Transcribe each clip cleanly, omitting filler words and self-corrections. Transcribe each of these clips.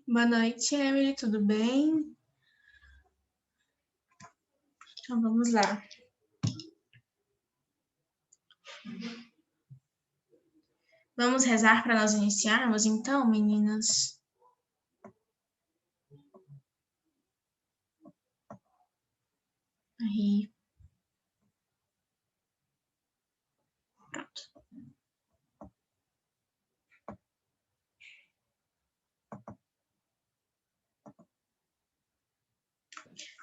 Boa noite, Emily, tudo bem? Então vamos lá. Vamos rezar para nós iniciarmos, então, meninas? Aí. Pronto.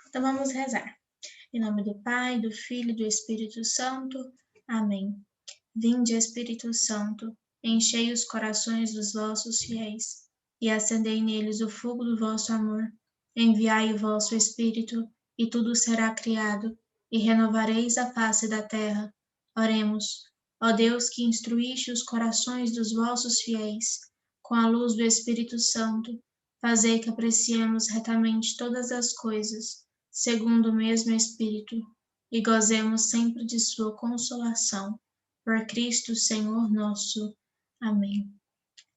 Então vamos rezar. Em nome do Pai, do Filho e do Espírito Santo. Amém. Vinde, Espírito Santo, enchei os corações dos vossos fiéis e acendei neles o fogo do vosso amor. Enviai o vosso Espírito, e tudo será criado, e renovareis a face da terra. Oremos. Ó Deus, que instruíste os corações dos vossos fiéis, com a luz do Espírito Santo, fazei que apreciemos retamente todas as coisas, segundo o mesmo Espírito, e gozemos sempre de sua consolação. Por Cristo, Senhor nosso. Amém.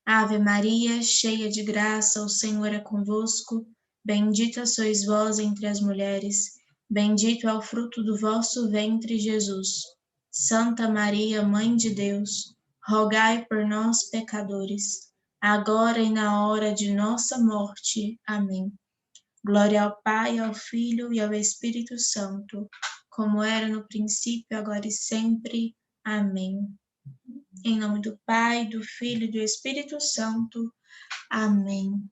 Ave Maria, cheia de graça, o Senhor é convosco. Bendita sois vós entre as mulheres. Bendito é o fruto do vosso ventre, Jesus. Santa Maria, Mãe de Deus, rogai por nós, pecadores, agora e na hora de nossa morte. Amém. Glória ao Pai, ao Filho e ao Espírito Santo, como era no princípio, agora e sempre. Amém. Em nome do Pai, do Filho e do Espírito Santo. Amém.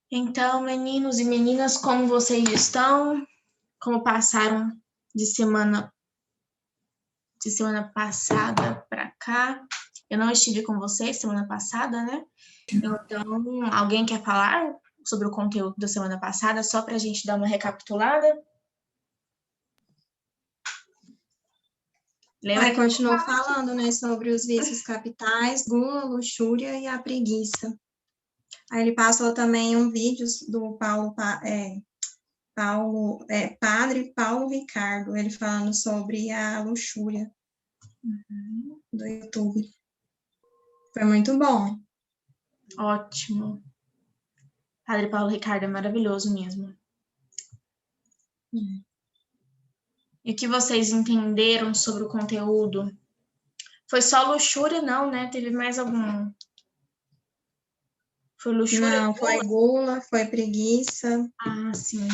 Então, meninos e meninas, como vocês estão? Como passaram de semana passada para cá? Eu não estive com vocês semana passada, né? Então, alguém quer falar sobre o conteúdo da semana passada, só para a gente dar uma recapitulada? Lembra que continuou falando, né, sobre os vícios capitais, gula, luxúria e a preguiça. Aí ele passou também um vídeo do Padre Paulo Ricardo, ele falando sobre a luxúria do YouTube. Foi muito bom. Ótimo. Padre Paulo Ricardo é maravilhoso mesmo. E o que vocês entenderam sobre o conteúdo? Foi só luxúria, não, né? Teve mais algum? Foi luxúria? Não, foi gula, foi preguiça. Ah, sim.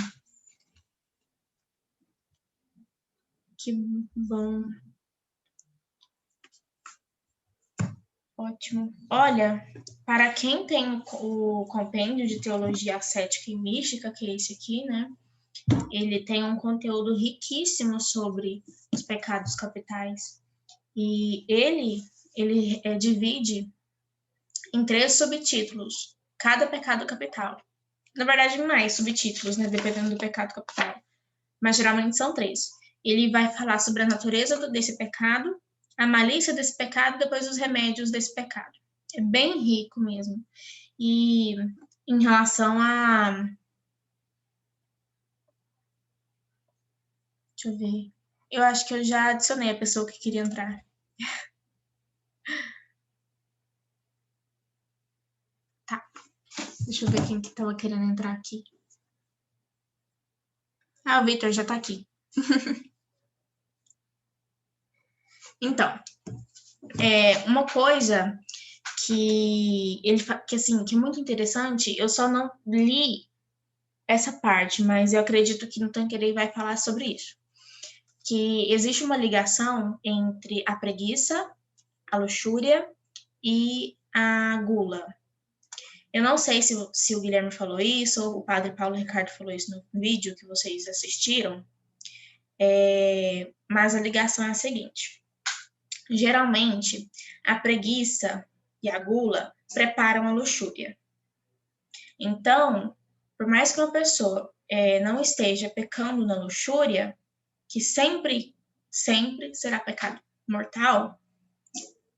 Que bom. Ótimo. Olha, para quem tem o compêndio de teologia ascética e mística, que é esse aqui, né? Ele tem um conteúdo riquíssimo sobre os pecados capitais. E ele divide em 3 subtítulos, cada pecado capital. Na verdade, mais subtítulos, né? Dependendo do pecado capital. Mas geralmente são 3. Ele vai falar sobre a natureza desse pecado, a malícia desse pecado, depois os remédios desse pecado. É bem rico mesmo. E em relação a... Deixa eu ver. Eu acho que eu já adicionei a pessoa que queria entrar. Tá. Deixa eu ver quem que estava querendo entrar aqui. Ah, o Victor já tá aqui. Então, uma coisa que ele que é muito interessante, eu só não li essa parte, mas eu acredito que no Tanqueray vai falar sobre isso. Que existe uma ligação entre a preguiça, a luxúria e a gula. Eu não sei se o Guilherme falou isso, ou o padre Paulo Ricardo falou isso no vídeo que vocês assistiram, mas a ligação é a seguinte. Geralmente, a preguiça e a gula preparam a luxúria. Então, por mais que uma pessoa não esteja pecando na luxúria, que sempre será pecado mortal,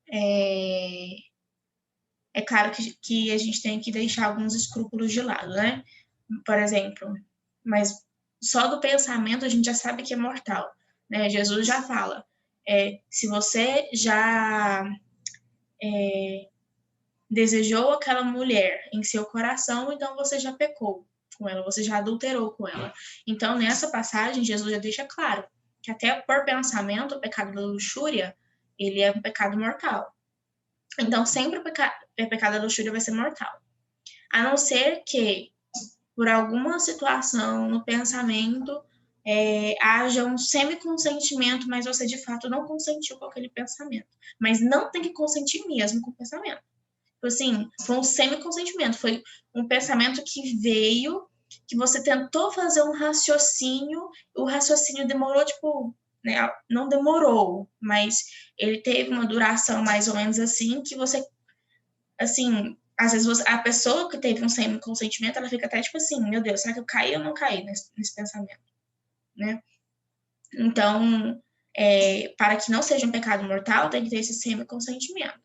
é claro que a gente tem que deixar alguns escrúpulos de lado, né? Por exemplo, mas só do pensamento a gente já sabe que é mortal, né? Jesus já fala, se você já desejou aquela mulher em seu coração, então você já pecou com ela, você já adulterou com ela. Então, nessa passagem, Jesus já deixa claro que até por pensamento, o pecado da luxúria, ele é um pecado mortal. Então, sempre o pecado da luxúria vai ser mortal. A não ser que, por alguma situação no pensamento, haja um semi-consentimento, mas você de fato não consentiu com aquele pensamento. Mas não tem que consentir mesmo com o pensamento. Assim, foi um semi-consentimento, foi um pensamento que veio, que você tentou fazer um raciocínio, o raciocínio demorou, tipo, né, não demorou, mas ele teve uma duração mais ou menos assim, que você, assim, às vezes a pessoa que teve um semi-consentimento, ela fica até tipo assim, meu Deus, será que eu caí ou não caí nesse pensamento, né? Então, para que não seja um pecado mortal, tem que ter esse semi-consentimento.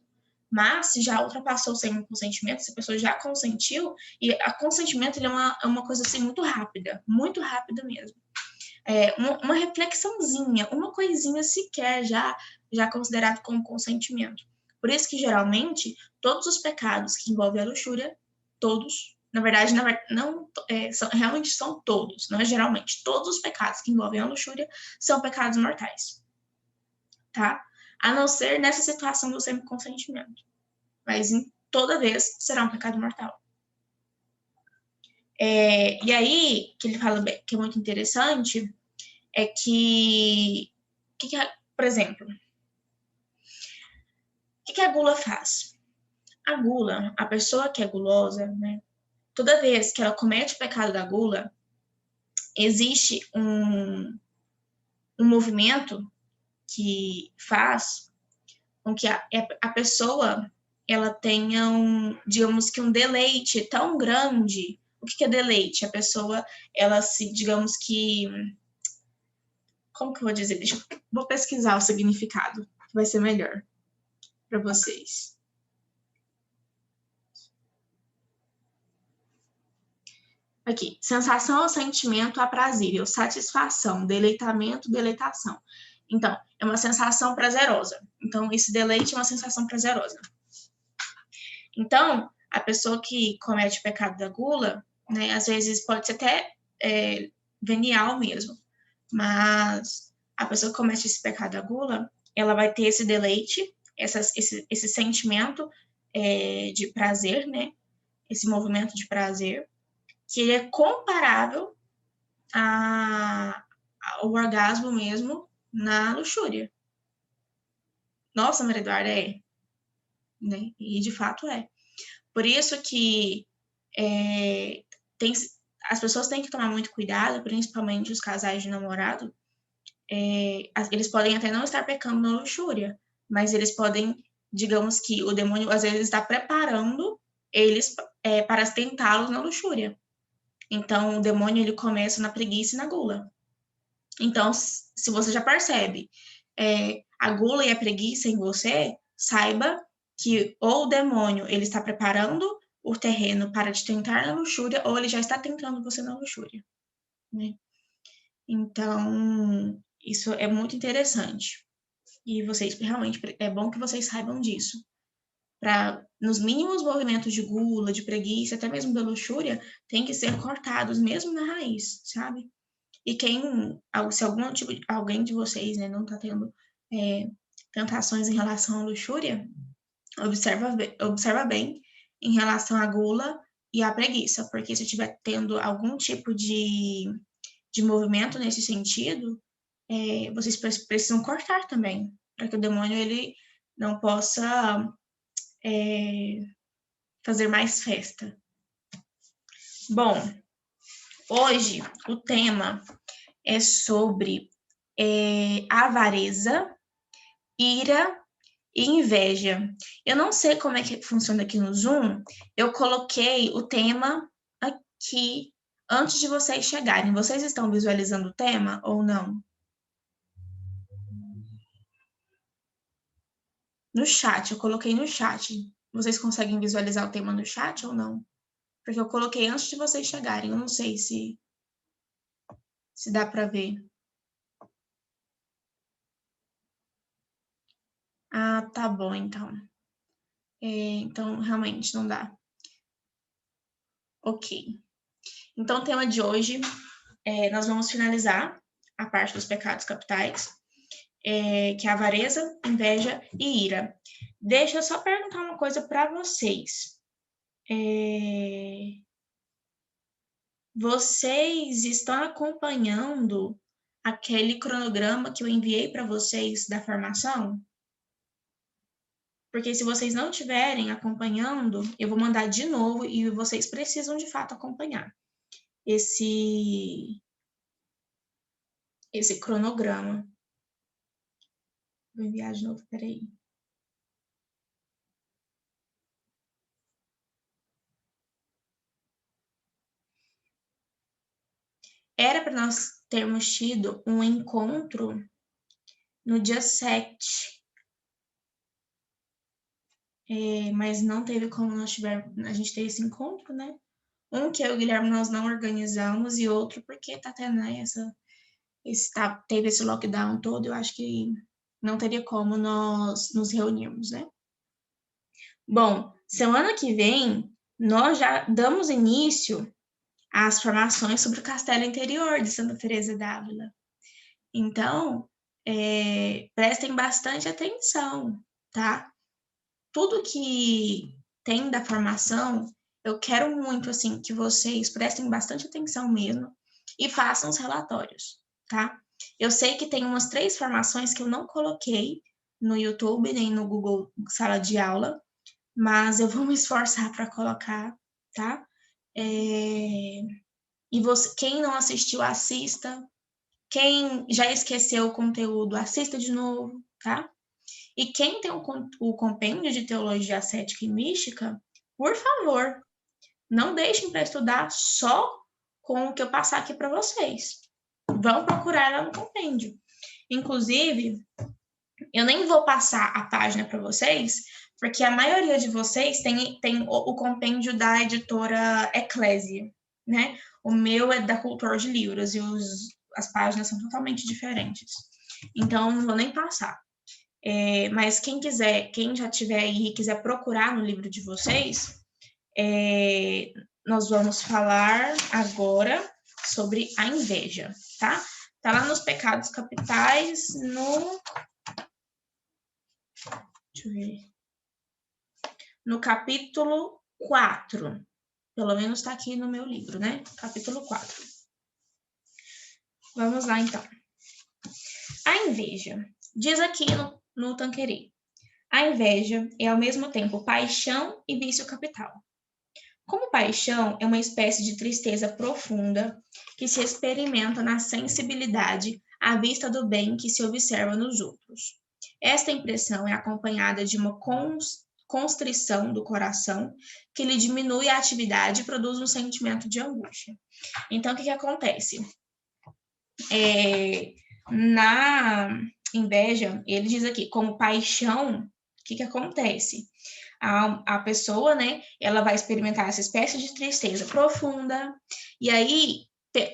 Mas, se já ultrapassou o semi-consentimento, se a pessoa já consentiu, e o consentimento ele é uma coisa assim muito rápida mesmo. Uma reflexãozinha, uma coisinha sequer já considerado como consentimento. Por isso que, geralmente, todos os pecados que envolvem a luxúria, todos, na verdade, não, realmente são todos, não é geralmente, todos os pecados que envolvem a luxúria são pecados mortais, tá? A não ser nessa situação do semi-consentimento. Mas em toda vez será um pecado mortal. E aí, que ele fala que é muito interessante, é por exemplo, o que a gula faz? A gula, a pessoa que é gulosa, né, toda vez que ela comete o pecado da gula, existe um movimento que faz com que a pessoa ela tenha digamos que um deleite tão grande. O que é deleite? A pessoa, ela se, digamos que, como que eu vou dizer? Vou pesquisar o significado, que vai ser melhor para vocês. Aqui, sensação ou sentimento aprazível, satisfação, deleitamento, deleitação. Então, é uma sensação prazerosa. Então, esse deleite é uma sensação prazerosa. Então, a pessoa que comete o pecado da gula, né, às vezes pode ser até venial mesmo, mas a pessoa que comete esse pecado da gula, ela vai ter esse deleite, esse sentimento de prazer, né, esse movimento de prazer, que ele é comparável ao orgasmo mesmo na luxúria. Nossa, Maria Eduarda, né? E de fato é. Por isso que as pessoas têm que tomar muito cuidado, principalmente os casais de namorado. Eles podem até não estar pecando na luxúria, mas eles podem, digamos que o demônio às vezes está preparando eles para tentá-los na luxúria. Então, o demônio ele começa na preguiça e na gula. Então, se você já percebe a gula e a preguiça em você, saiba que ou o demônio ele está preparando o terreno para te tentar na luxúria, ou ele já está tentando você na luxúria, né? Então, isso é muito interessante. E vocês, realmente, é bom que vocês saibam disso. Para, nos mínimos movimentos de gula, de preguiça, até mesmo da luxúria, tem que ser cortados, mesmo na raiz, sabe? E se alguém de vocês, né, não está tendo tentações em relação à luxúria, observa bem em relação à gula e à preguiça, porque se estiver tendo algum tipo de movimento nesse sentido, vocês precisam cortar também, para que o demônio ele não possa fazer mais festa. Bom, hoje o tema é sobre avareza, ira e inveja. Eu não sei como é que funciona aqui no Zoom, eu coloquei o tema aqui antes de vocês chegarem. Vocês estão visualizando o tema ou não? No chat, eu coloquei no chat. Vocês conseguem visualizar o tema no chat ou não? Porque eu coloquei antes de vocês chegarem, eu não sei se dá para ver. Ah, tá bom, então. Então, realmente, não dá. Ok. Então, o tema de hoje, nós vamos finalizar a parte dos pecados capitais, que é a avareza, inveja e ira. Deixa eu só perguntar uma coisa para vocês. Vocês estão acompanhando aquele cronograma que eu enviei para vocês da formação? Porque se vocês não estiverem acompanhando, eu vou mandar de novo e vocês precisam de fato acompanhar esse cronograma. Vou enviar de novo, peraí. Era para nós termos tido um encontro no dia 7, mas não teve como a gente ter esse encontro, né? Um que eu e o Guilherme nós não organizamos e outro porque tá tendo, né, teve esse lockdown todo, eu acho que não teria como nós nos reunirmos, né? Bom, semana que vem nós já damos início às formações sobre o Castelo Interior de Santa Teresa d'Ávila. Então, prestem bastante atenção, tá? Tudo que tem da formação, eu quero muito, assim, que vocês prestem bastante atenção mesmo e façam os relatórios, tá? Eu sei que tem umas 3 formações que eu não coloquei no YouTube nem no Google Sala de Aula, mas eu vou me esforçar para colocar, tá? E quem não assistiu, assista. Quem já esqueceu o conteúdo, assista de novo, tá? E quem tem o compêndio de Teologia Ascética e Mística, por favor, não deixem para estudar só com o que eu passar aqui para vocês. Vão procurar lá no compêndio. Inclusive, eu nem vou passar a página para vocês, porque a maioria de vocês tem o compêndio da editora Eclésia, né? O meu é da Cultor de Livros e as páginas são totalmente diferentes. Então, não vou nem passar. Mas quem quiser, quem já tiver aí e quiser procurar no livro de vocês, nós vamos falar agora sobre a inveja, tá? Tá lá nos pecados capitais, deixa eu ver. No capítulo 4. Pelo menos tá aqui no meu livro, né? Capítulo 4. Vamos lá, então. A inveja. Diz aqui no Tanqueray. A inveja é ao mesmo tempo paixão e vício capital. Como paixão é uma espécie de tristeza profunda que se experimenta na sensibilidade à vista do bem que se observa nos outros. Esta impressão é acompanhada de uma constrição do coração que lhe diminui a atividade e produz um sentimento de angústia. Então, o que acontece? Na inveja, ele diz aqui, como paixão, o que acontece? A pessoa, né, ela vai experimentar essa espécie de tristeza profunda, e aí,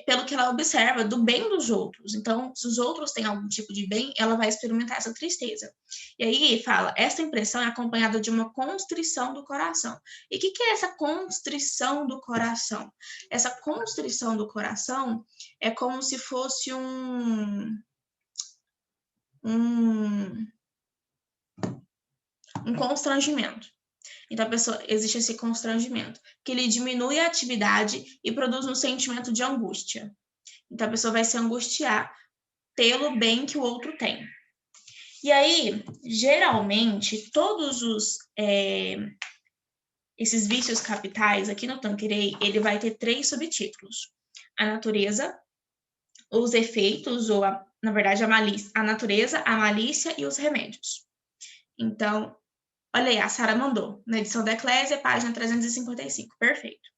pelo que ela observa, do bem dos outros. Então, se os outros têm algum tipo de bem, ela vai experimentar essa tristeza. E aí, fala, essa impressão é acompanhada de uma constrição do coração. E o que é essa constrição do coração? Essa constrição do coração é como se fosse um constrangimento. Então, a pessoa, existe esse constrangimento, que ele diminui a atividade e produz um sentimento de angústia. Então, a pessoa vai se angustiar pelo bem que o outro tem. E aí, geralmente, todos esses vícios capitais, aqui no Tanqueray, ele vai ter 3 subtítulos. A natureza, os efeitos, ou, na verdade, a natureza, a malícia e os remédios. Então, olha aí, a Sara mandou, na edição da Eclésia, página 355, perfeito.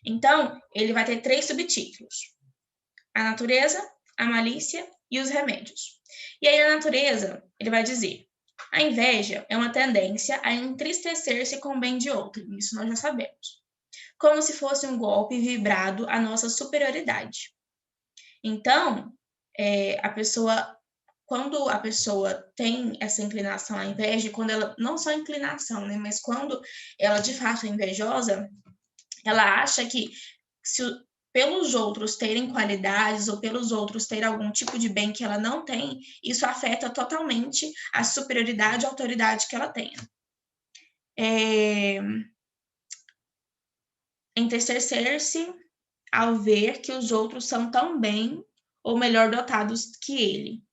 Então, ele vai ter 3 subtítulos. A natureza, a malícia e os remédios. E aí, na natureza, ele vai dizer, a inveja é uma tendência a entristecer-se com o bem de outro, isso nós já sabemos. Como se fosse um golpe vibrado à nossa superioridade. Então, a pessoa quando a pessoa tem essa inclinação à inveja, quando ela, não só inclinação, né, mas quando ela de fato é invejosa, ela acha que se pelos outros terem qualidades ou pelos outros terem algum tipo de bem que ela não tem, isso afeta totalmente a superioridade e autoridade que ela tenha. Entristecer-se ao ver que os outros são tão bem ou melhor dotados que ele,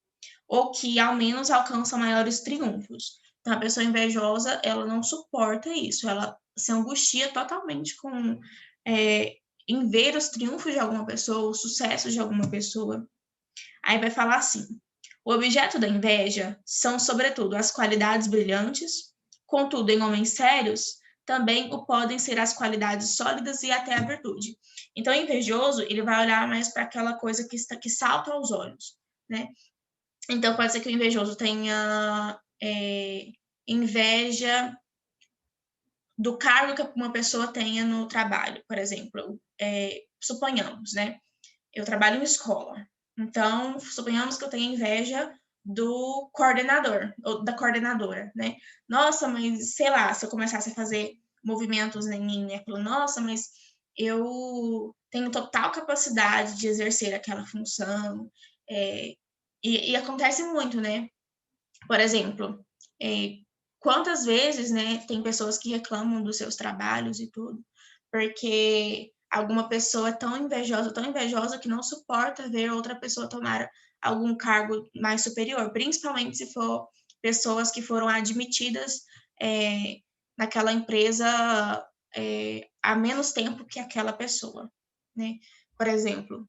ou que ao menos alcançam maiores triunfos. Então, a pessoa invejosa, ela não suporta isso, ela se angustia totalmente em ver os triunfos de alguma pessoa, os sucessos de alguma pessoa. Aí vai falar assim: o objeto da inveja são, sobretudo, as qualidades brilhantes, contudo, em homens sérios, também o podem ser as qualidades sólidas e até a virtude. Então, o invejoso, ele vai olhar mais para aquela coisa que salta aos olhos, né? Então, pode ser que o invejoso tenha inveja do cargo que uma pessoa tenha no trabalho, por exemplo. Suponhamos, né? Eu trabalho em escola. Então, suponhamos que eu tenha inveja do coordenador, ou da coordenadora, né? Nossa, mas sei lá, se eu começasse a fazer movimentos em mim, aquilo, nossa, mas eu tenho total capacidade de exercer aquela função. E acontece muito, né? Por exemplo, quantas vezes, né, tem pessoas que reclamam dos seus trabalhos e tudo, porque alguma pessoa é tão invejosa que não suporta ver outra pessoa tomar algum cargo mais superior, principalmente se for pessoas que foram admitidas naquela empresa há menos tempo que aquela pessoa, né? Por exemplo,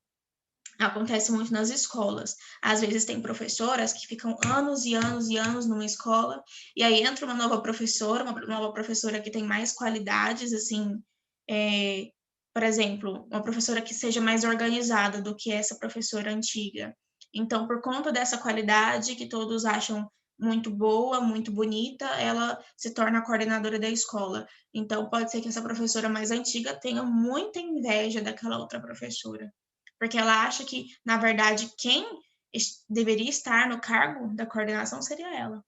acontece muito nas escolas. Às vezes tem professoras que ficam anos e anos e anos numa escola, e aí entra uma nova professora que tem mais qualidades, assim, por exemplo, uma professora que seja mais organizada do que essa professora antiga. Então, por conta dessa qualidade que todos acham muito boa, muito bonita, ela se torna a coordenadora da escola. Então, pode ser que essa professora mais antiga tenha muita inveja daquela outra professora, porque ela acha que, na verdade, quem deveria estar no cargo da coordenação seria ela,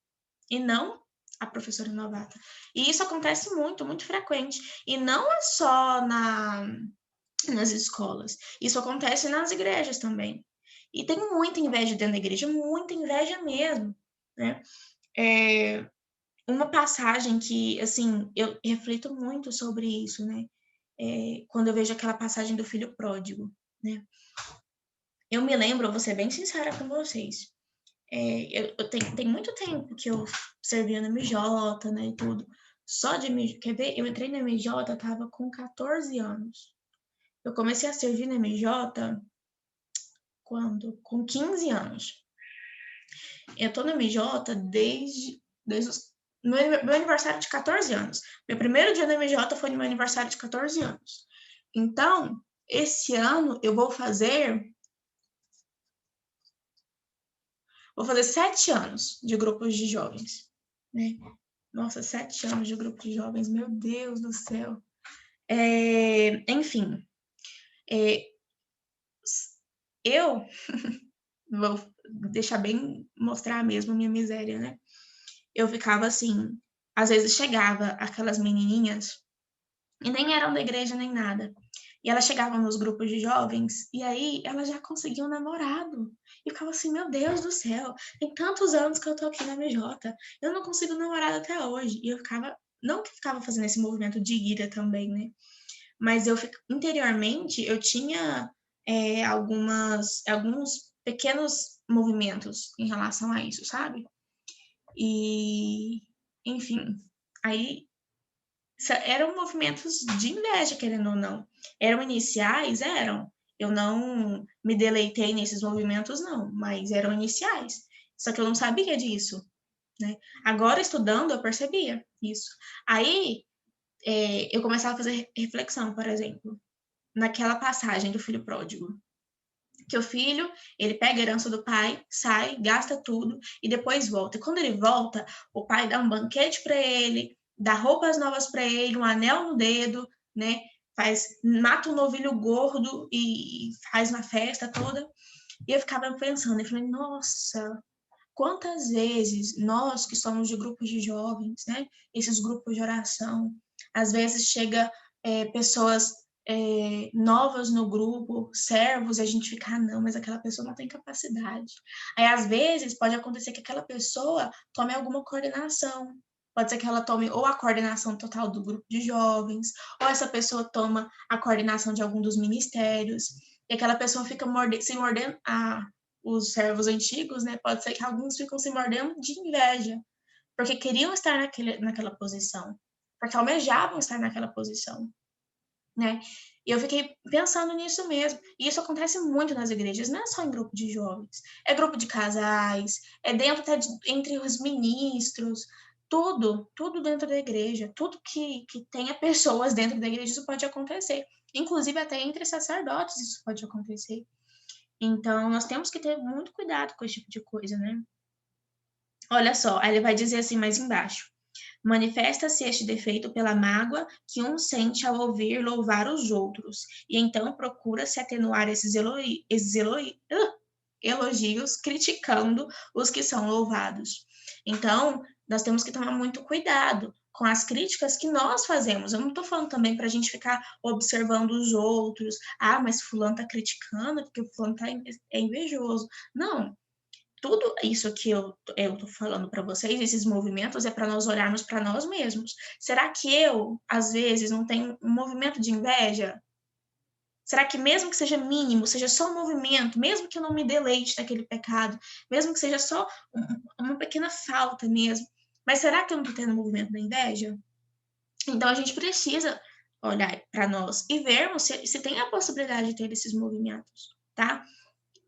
e não a professora novata. E isso acontece muito, muito frequente. E não é só nas escolas, isso acontece nas igrejas também. E tem muita inveja dentro da igreja, muita inveja mesmo, né? Uma passagem que, assim, eu reflito muito sobre isso, né? Quando eu vejo aquela passagem do filho pródigo, né? Eu me lembro, vou ser bem sincera com vocês, tem muito tempo que eu servia no MJ, né, e tudo. Quer ver? Eu entrei no MJ, eu tava com 14 anos. Eu comecei a servir no MJ quando? Com 15 anos. Eu tô no MJ desde meu aniversário de 14 anos. Meu primeiro dia no MJ foi no meu aniversário de 14 anos. Então, esse ano eu vou fazer 7 anos de grupos de jovens, né? Nossa, 7 anos de grupo de jovens, meu Deus do céu. Enfim, eu vou deixar bem, mostrar mesmo a minha miséria, né? Eu ficava assim, às vezes chegava aquelas menininhas, e nem eram da igreja nem nada, e elas chegavam nos grupos de jovens, e aí elas já conseguiam um namorado. E eu ficava assim, meu Deus do céu, tem tantos anos que eu tô aqui na MJ, eu não consigo um namorado até hoje. E eu ficava, não que ficava fazendo esse movimento de ira também, né? Mas interiormente eu tinha alguns pequenos movimentos em relação a isso, sabe? E, enfim, aí eram movimentos de inveja, querendo ou não. Eram iniciais? Eram. Eu não me deleitei nesses movimentos, não, mas eram iniciais. Só que eu não sabia disso, né? Agora, estudando, eu percebia isso. Aí, eu começava a fazer reflexão, por exemplo, naquela passagem do filho pródigo. Que o filho, ele pega a herança do pai, sai, gasta tudo e depois volta. E quando ele volta, o pai dá um banquete para ele, dá roupas novas para ele, um anel no dedo, né? Mata um novilho gordo e faz uma festa toda. E eu ficava pensando, eu falei, nossa, Quantas vezes nós que somos de grupos de jovens, né, esses grupos de oração, às vezes chega pessoas novas no grupo, servos, e a gente fica, não, mas aquela pessoa não tem capacidade. Aí, às vezes, pode acontecer que aquela pessoa tome alguma coordenação. Pode ser que ela tome ou a coordenação total do grupo de jovens, ou essa pessoa toma a coordenação de algum dos ministérios, e aquela pessoa fica se mordendo. Os servos antigos, né? Pode ser que alguns ficam se mordendo de inveja, porque queriam estar naquela posição, porque almejavam estar naquela posição, né? E eu fiquei pensando nisso mesmo. E isso acontece muito nas igrejas, não é só em grupo de jovens, é grupo de casais, é dentro até entre os ministros, tudo dentro da igreja, tudo que tenha pessoas dentro da igreja, isso pode acontecer. Inclusive até entre sacerdotes isso pode acontecer. Então, nós temos que ter muito cuidado com esse tipo de coisa, né? Olha só, aí ele vai dizer assim mais embaixo. Manifesta-se este defeito pela mágoa que um sente ao ouvir louvar os outros, e então procura-se atenuar esses elogios, criticando os que são louvados. Então, nós temos que tomar muito cuidado com as críticas que nós fazemos. Eu não estou falando também para a gente ficar observando os outros. Ah, mas fulano está criticando porque o fulano é invejoso. Não. Tudo isso que eu estou falando para vocês, esses movimentos, é para nós olharmos para nós mesmos. Será que eu, às vezes, não tenho um movimento de inveja? Será que mesmo que seja mínimo, seja só um movimento, mesmo que eu não me deleite naquele pecado, mesmo que seja só uma pequena falta mesmo, mas será que eu não estou tendo um movimento da inveja? Então, a gente precisa olhar para nós e vermos se tem a possibilidade de ter esses movimentos, tá?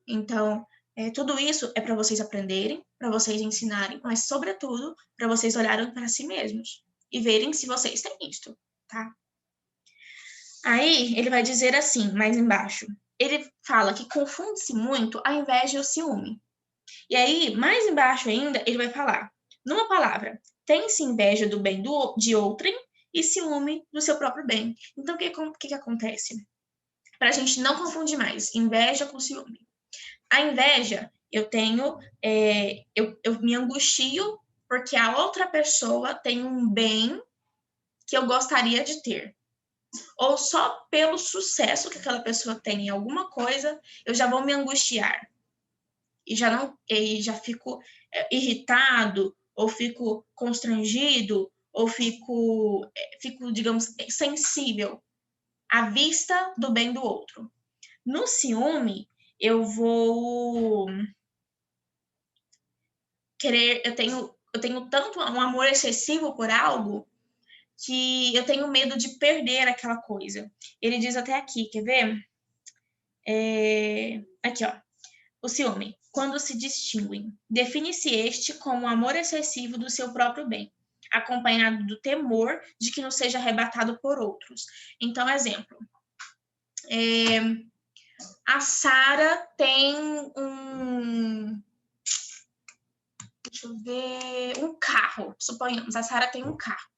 Então, tudo isso é para vocês aprenderem, para vocês ensinarem, mas, sobretudo, para vocês olharem para si mesmos e verem se vocês têm isto, tá? Aí, ele vai dizer assim, mais embaixo. Ele fala que confunde-se muito a inveja e o ciúme. E aí, mais embaixo ainda, ele vai falar, numa palavra, tem-se inveja do bem de outrem e ciúme do seu próprio bem. Então, o que acontece? Para a gente não confundir mais inveja com ciúme. A inveja, eu me angustio porque a outra pessoa tem um bem que eu gostaria de ter. Ou só pelo sucesso que aquela pessoa tem em alguma coisa, eu já vou me angustiar. E já fico irritado, ou fico constrangido, ou fico, digamos, sensível à vista do bem do outro. No ciúme, eu vou querer, eu tenho tanto um amor excessivo por algo que eu tenho medo de perder aquela coisa. Ele diz até aqui, quer ver? Aqui, ó. O ciúme, quando se distinguem, define-se este como o amor excessivo do seu próprio bem, acompanhado do temor de que não seja arrebatado por outros. Então, exemplo. A Sara tem deixa eu ver, um carro, suponhamos, a Sara tem um carro.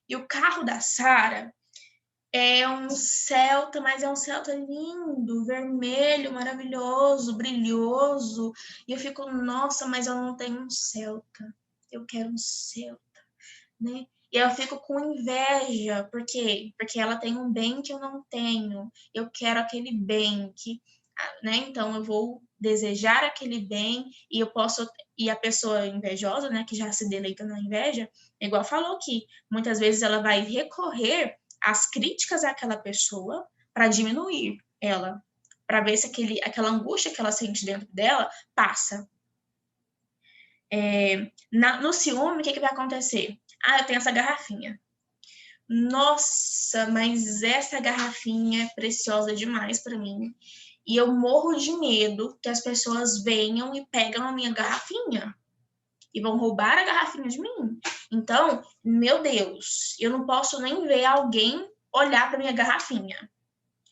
E o carro da Sara é um Celta, mas é um Celta lindo, vermelho, maravilhoso, brilhoso. E eu fico, nossa, mas eu não tenho um Celta. Eu quero um Celta, né? E eu fico com inveja, por quê? Porque ela tem um bem que eu não tenho. Eu quero aquele bem né? Então eu vou desejar aquele bem e a pessoa invejosa, né, que já se deleita na inveja, igual falou que muitas vezes ela vai recorrer às críticas àquela pessoa para diminuir ela, para ver se aquela angústia que ela sente dentro dela passa. No ciúme, o que vai acontecer? Eu tenho essa garrafinha. Nossa, mas essa garrafinha é preciosa demais para mim. E eu morro de medo que as pessoas venham e pegam a minha garrafinha e vão roubar a garrafinha de mim. Então, meu Deus, eu não posso nem ver alguém olhar para minha garrafinha.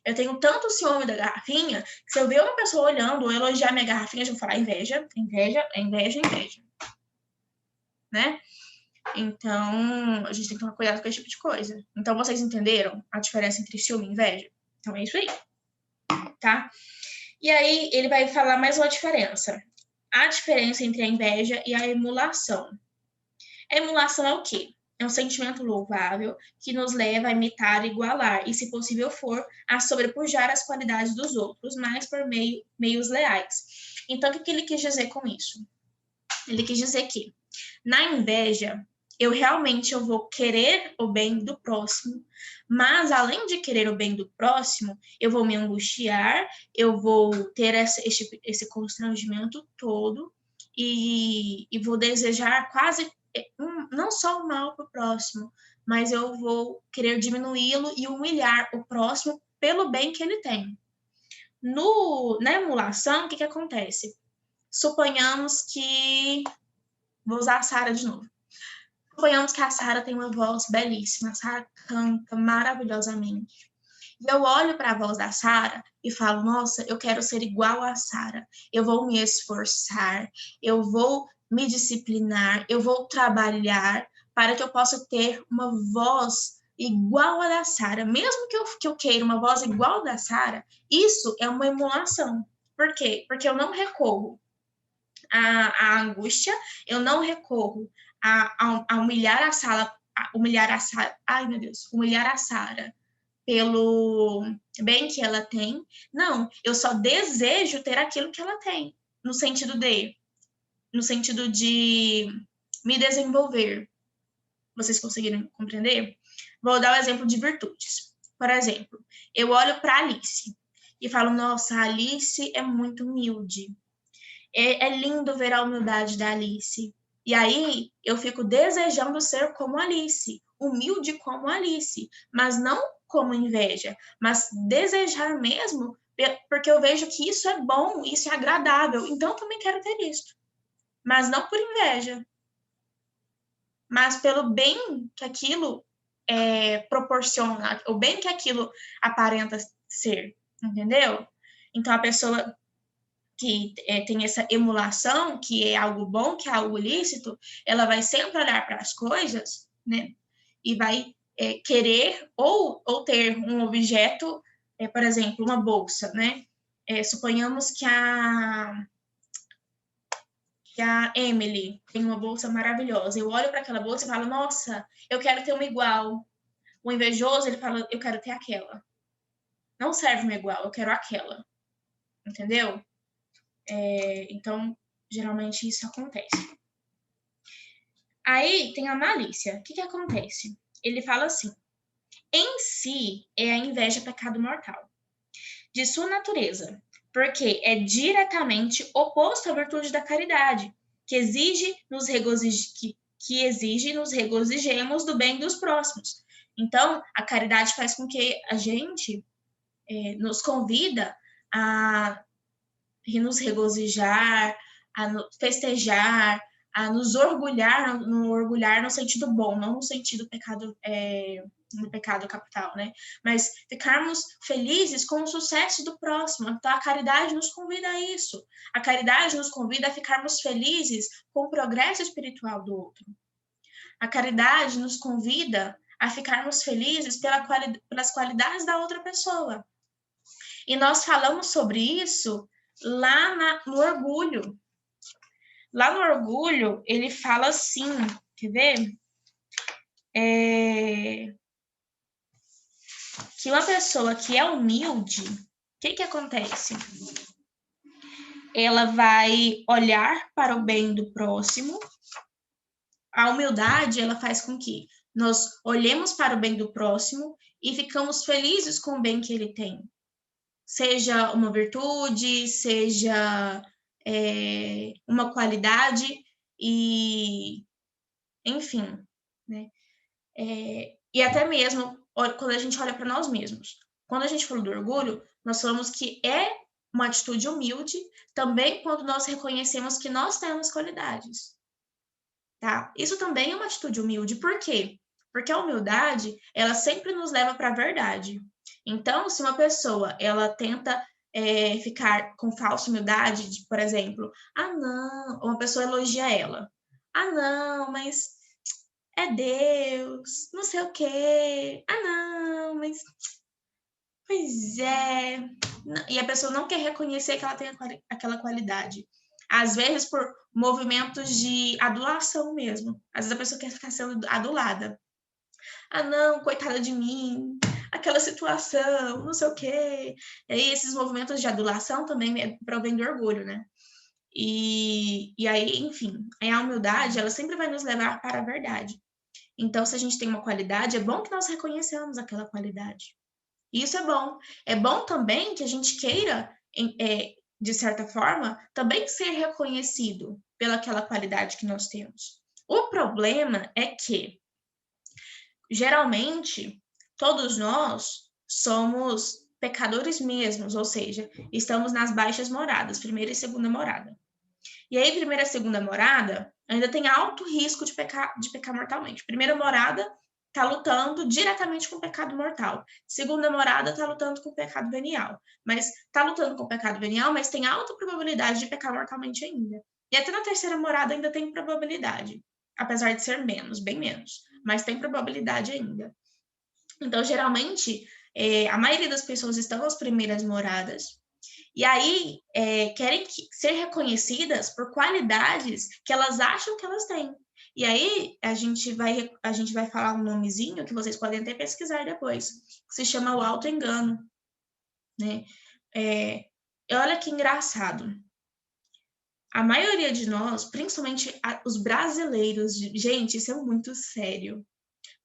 Eu tenho tanto ciúme da garrafinha que se eu ver uma pessoa olhando ou elogiar minha garrafinha, eu vou falar inveja, inveja, inveja, inveja. Né? Então, a gente tem que tomar cuidado com esse tipo de coisa. Então, vocês entenderam a diferença entre ciúme e inveja? Então, é isso aí, tá? E aí, ele vai falar mais uma diferença. A diferença entre a inveja e a emulação. A emulação é o quê? É um sentimento louvável que nos leva a imitar, igualar e, se possível for, a sobrepujar as qualidades dos outros, mas por meios leais. Então, o que ele quis dizer com isso? Ele quis dizer que, na inveja, eu vou querer o bem do próximo, mas além de querer o bem do próximo, eu vou me angustiar, eu vou ter esse constrangimento todo e vou desejar quase não só o mal para o próximo, mas eu vou querer diminuí-lo e humilhar o próximo pelo bem que ele tem. Na emulação, o que acontece? Suponhamos que... Vou usar a Sara de novo. Suponhamos que a Sara tem uma voz belíssima, a Sara canta maravilhosamente. E eu olho para a voz da Sara e falo, nossa, eu quero ser igual a Sara. Eu vou me esforçar, eu vou me disciplinar, eu vou trabalhar para que eu possa ter uma voz igual a da Sara. Mesmo que eu queira uma voz igual a da Sara, isso é uma emulação. Por quê? Porque eu não recorro à angústia, eu não recorro a humilhar a Sara, ai meu Deus, humilhar a Sara pelo bem que ela tem. Não, eu só desejo ter aquilo que ela tem, no sentido de me desenvolver. Vocês conseguiram compreender? Vou dar o um exemplo de virtudes. Por exemplo, eu olho para Alice e falo, nossa, a Alice é muito humilde. É lindo ver a humildade da Alice. E aí eu fico desejando ser como Alice, humilde como Alice, mas não como inveja, mas desejar mesmo, porque eu vejo que isso é bom, isso é agradável, então eu também quero ter isso. Mas não por inveja, mas pelo bem que aquilo proporciona, o bem que aquilo aparenta ser, entendeu? Então a pessoa que tem essa emulação, que é algo bom, que é algo lícito, ela vai sempre olhar para as coisas, né? E vai querer ou ter um objeto, por exemplo, uma bolsa, né? Suponhamos que a Emily tem uma bolsa maravilhosa. Eu olho para aquela bolsa e falo, nossa, eu quero ter uma igual. O invejoso, ele fala, eu quero ter aquela. Não serve uma igual, eu quero aquela. Entendeu? Então, geralmente isso acontece. Aí tem a malícia. O que acontece? Ele fala assim: em si é a inveja pecado mortal, de sua natureza, porque é diretamente oposto à virtude da caridade, que exige nos regozijemos do bem dos próximos. Então, a caridade faz com que a gente nos convida a nos regozijar, a festejar, a nos orgulhar, orgulhar no sentido bom, não no sentido no pecado capital, né? Mas ficarmos felizes com o sucesso do próximo. Então, a caridade nos convida a isso. A caridade nos convida a ficarmos felizes com o progresso espiritual do outro. A caridade nos convida a ficarmos felizes pelas qualidades da outra pessoa. E nós falamos sobre isso lá no orgulho. Lá no orgulho, ele fala assim, quer ver? Que uma pessoa que é humilde, o que acontece? Ela vai olhar para o bem do próximo. A humildade, ela faz com que nós olhemos para o bem do próximo e ficamos felizes com o bem que ele tem. Seja uma virtude, seja uma qualidade e, enfim, né? E até mesmo quando a gente olha para nós mesmos. Quando a gente falou do orgulho, nós falamos que é uma atitude humilde, também quando nós reconhecemos que nós temos qualidades. Tá? Isso também é uma atitude humilde. Por quê? Porque a humildade, ela sempre nos leva para a verdade. Então, se uma pessoa, ela tenta ficar com falsa humildade, por exemplo, não, uma pessoa elogia ela. Não, mas é Deus, não sei o quê. Não, mas... Pois é. E a pessoa não quer reconhecer que ela tem aquela qualidade. Às vezes por movimentos de adulação mesmo. Às vezes a pessoa quer ficar sendo adulada. Ah, não, coitada de mim, aquela situação, não sei o quê. E aí esses movimentos de adulação também provém do orgulho, né? E aí, enfim, a humildade, ela sempre vai nos levar para a verdade. Então, se a gente tem uma qualidade, é bom que nós reconheçamos aquela qualidade. Isso é bom. É bom também que a gente queira, de certa forma, também ser reconhecido pelaquela qualidade que nós temos. O problema é que, geralmente, todos nós somos pecadores mesmos, ou seja, estamos nas baixas moradas, primeira e segunda morada. E aí, primeira e segunda morada ainda tem alto risco de pecar mortalmente. Primeira morada está lutando diretamente com o pecado mortal. Segunda morada está lutando com o pecado venial. Mas está lutando com o pecado venial, mas tem alta probabilidade de pecar mortalmente ainda. E até na terceira morada ainda tem probabilidade, apesar de ser menos, bem menos, mas tem probabilidade ainda. Então, geralmente, a maioria das pessoas estão nas primeiras moradas, e aí querem ser reconhecidas por qualidades que elas acham que elas têm. E aí a gente vai falar um nomezinho que vocês podem até pesquisar depois, que se chama o autoengano, né? Olha que engraçado. A maioria de nós, principalmente os brasileiros, gente, isso é muito sério.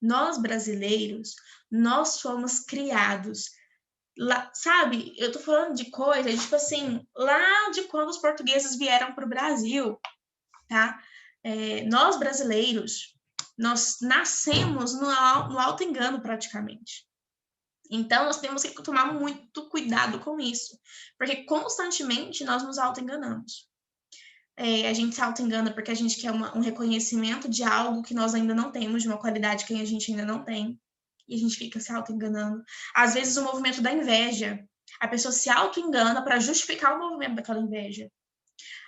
Nós brasileiros, nós fomos criados lá, sabe, eu tô falando de coisa, tipo assim, lá de quando os portugueses vieram para o Brasil, tá? Nós brasileiros, nós nascemos no auto-engano praticamente. Então, nós temos que tomar muito cuidado com isso, porque constantemente nós nos auto-enganamos. A gente se auto-engana porque a gente quer um reconhecimento de algo que nós ainda não temos, de uma qualidade que a gente ainda não tem. E a gente fica se auto-enganando. Às vezes, o movimento da inveja. A pessoa se auto-engana para justificar o movimento daquela inveja.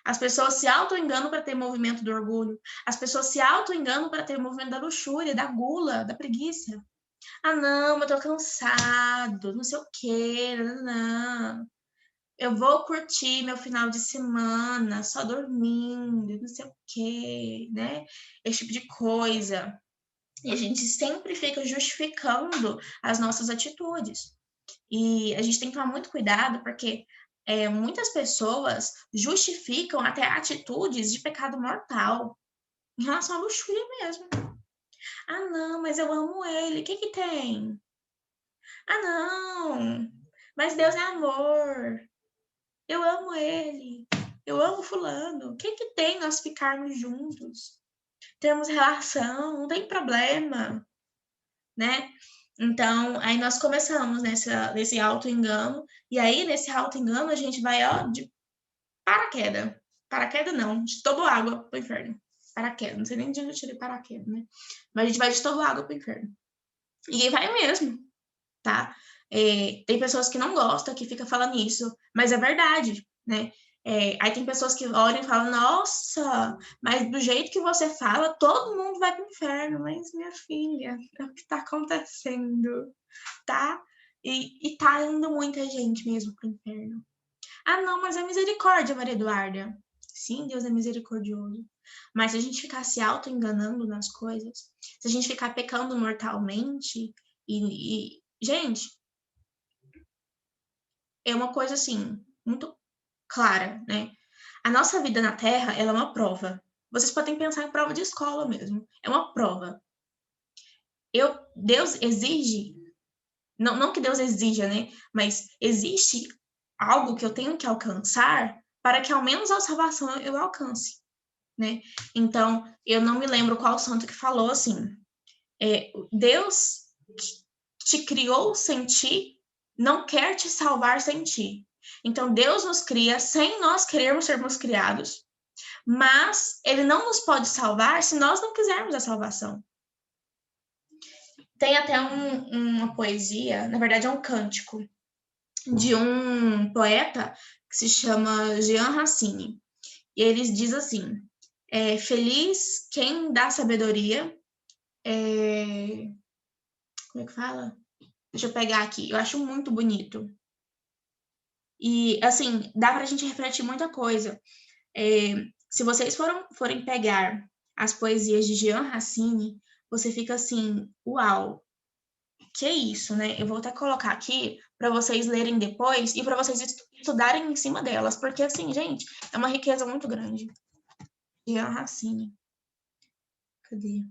As pessoas se auto-enganam para ter movimento do orgulho. As pessoas se auto-enganam para ter o movimento da luxúria, da gula, da preguiça. Ah, não, eu tô cansado, não sei o quê, não. Eu vou curtir meu final de semana só dormindo, não sei o quê, né? Esse tipo de coisa. E a gente sempre fica justificando as nossas atitudes. E a gente tem que tomar muito cuidado, porque muitas pessoas justificam até atitudes de pecado mortal em relação à luxúria mesmo. Ah, não, mas eu amo ele. O que que tem? Ah, não, mas Deus é amor. Eu amo ele. Eu amo fulano. O que que tem nós ficarmos juntos? Temos relação, não tem problema, né? Então, aí nós começamos nesse auto-engano, e aí nesse auto-engano a gente vai, ó, de paraquedas. Paraquedas não, de toboágua pro inferno. Paraquedas, não sei nem de onde eu tirei paraquedas, né? Mas a gente vai de toboágua pro inferno. E vai mesmo, tá? Tem pessoas que não gostam, que ficam falando isso, mas é verdade, né? Aí tem pessoas que olham e falam, nossa, mas do jeito que você fala, todo mundo vai pro inferno. Mas, minha filha, é o que tá acontecendo, tá? E tá indo muita gente mesmo pro inferno. Ah, não, mas é misericórdia, Maria Eduarda. Sim, Deus é misericordioso. Mas se a gente ficar se auto-enganando nas coisas, se a gente ficar pecando mortalmente, gente, é uma coisa assim, muito clara, né? A nossa vida na Terra, ela é uma prova. Vocês podem pensar em prova de escola mesmo. É uma prova. Deus exige, não que Deus exija, né? Mas existe algo que eu tenho que alcançar para que ao menos a salvação eu alcance, né? Então, eu não me lembro qual santo que falou assim, Deus te criou sem ti, não quer te salvar sem ti. Então, Deus nos cria sem nós querermos sermos criados, mas Ele não nos pode salvar se nós não quisermos a salvação. Tem até uma poesia, na verdade é um cântico, de um poeta que se chama Jean Racine. E eles diz assim, feliz quem dá sabedoria, como é que fala? Deixa eu pegar aqui, eu acho muito bonito. E, assim, dá pra gente refletir muita coisa. Se vocês forem pegar as poesias de Jean Racine, você fica assim, uau, que isso, né? Eu vou até colocar aqui para vocês lerem depois e para vocês estudarem em cima delas, porque assim, gente, é uma riqueza muito grande. Jean Racine. Cadê?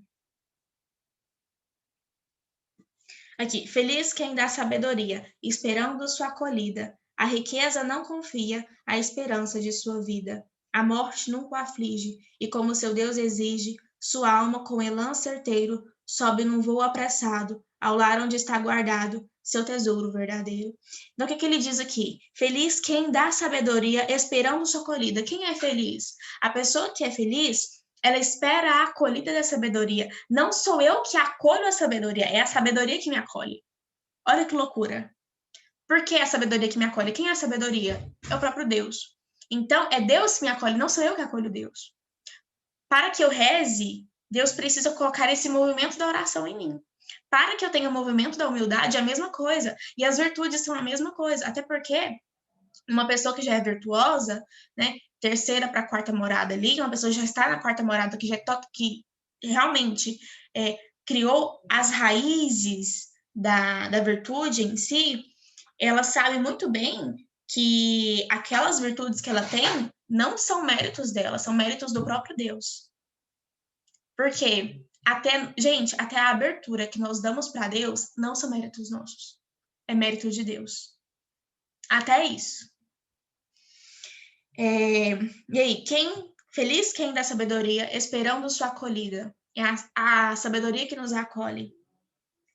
Aqui, feliz quem dá sabedoria, esperando sua acolhida. A riqueza não confia a esperança de sua vida. A morte nunca o aflige, e como seu Deus exige, sua alma com elan certeiro sobe num voo apressado, ao lar onde está guardado seu tesouro verdadeiro. Então, o que ele diz aqui? Feliz quem dá sabedoria, esperando sua acolhida. Quem é feliz? A pessoa que é feliz, ela espera a acolhida da sabedoria. Não sou eu que acolho a sabedoria, é a sabedoria que me acolhe. Olha que loucura. Por que é a sabedoria que me acolhe? Quem é a sabedoria? É o próprio Deus. Então, é Deus que me acolhe, não sou eu que acolho Deus. Para que eu reze, Deus precisa colocar esse movimento da oração em mim. Para que eu tenha o movimento da humildade, é a mesma coisa. E as virtudes são a mesma coisa. Até porque uma pessoa que já é virtuosa, né, terceira para quarta morada ali, uma pessoa que já está na quarta morada, que realmente criou as raízes da virtude em si, ela sabe muito bem que aquelas virtudes que ela tem não são méritos dela, são méritos do próprio Deus. Porque até a abertura que nós damos para Deus não são méritos nossos, é mérito de Deus. Até isso. E aí, feliz quem dá sabedoria, esperando sua acolhida. É a sabedoria que nos acolhe.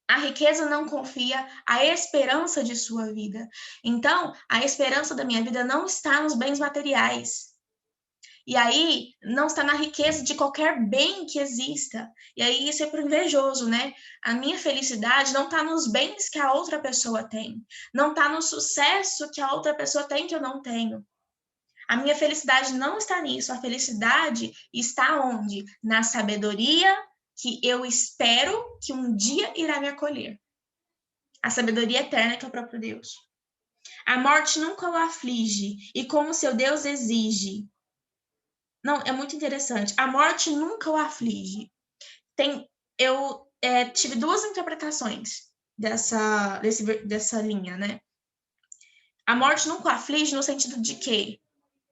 A riqueza não confia a esperança de sua vida. Então, a esperança da minha vida não está nos bens materiais. E aí, não está na riqueza de qualquer bem que exista. E aí, isso é pro invejoso, né? A minha felicidade não está nos bens que a outra pessoa tem. Não está no sucesso que a outra pessoa tem que eu não tenho. A minha felicidade não está nisso. A felicidade está onde? Na sabedoria que eu espero que um dia irá me acolher. A sabedoria eterna que é o próprio Deus. A morte nunca o aflige, e como seu Deus exige. Não, é muito interessante. A morte nunca o aflige. Eu tive duas interpretações dessa linha, né? A morte nunca o aflige no sentido de quê?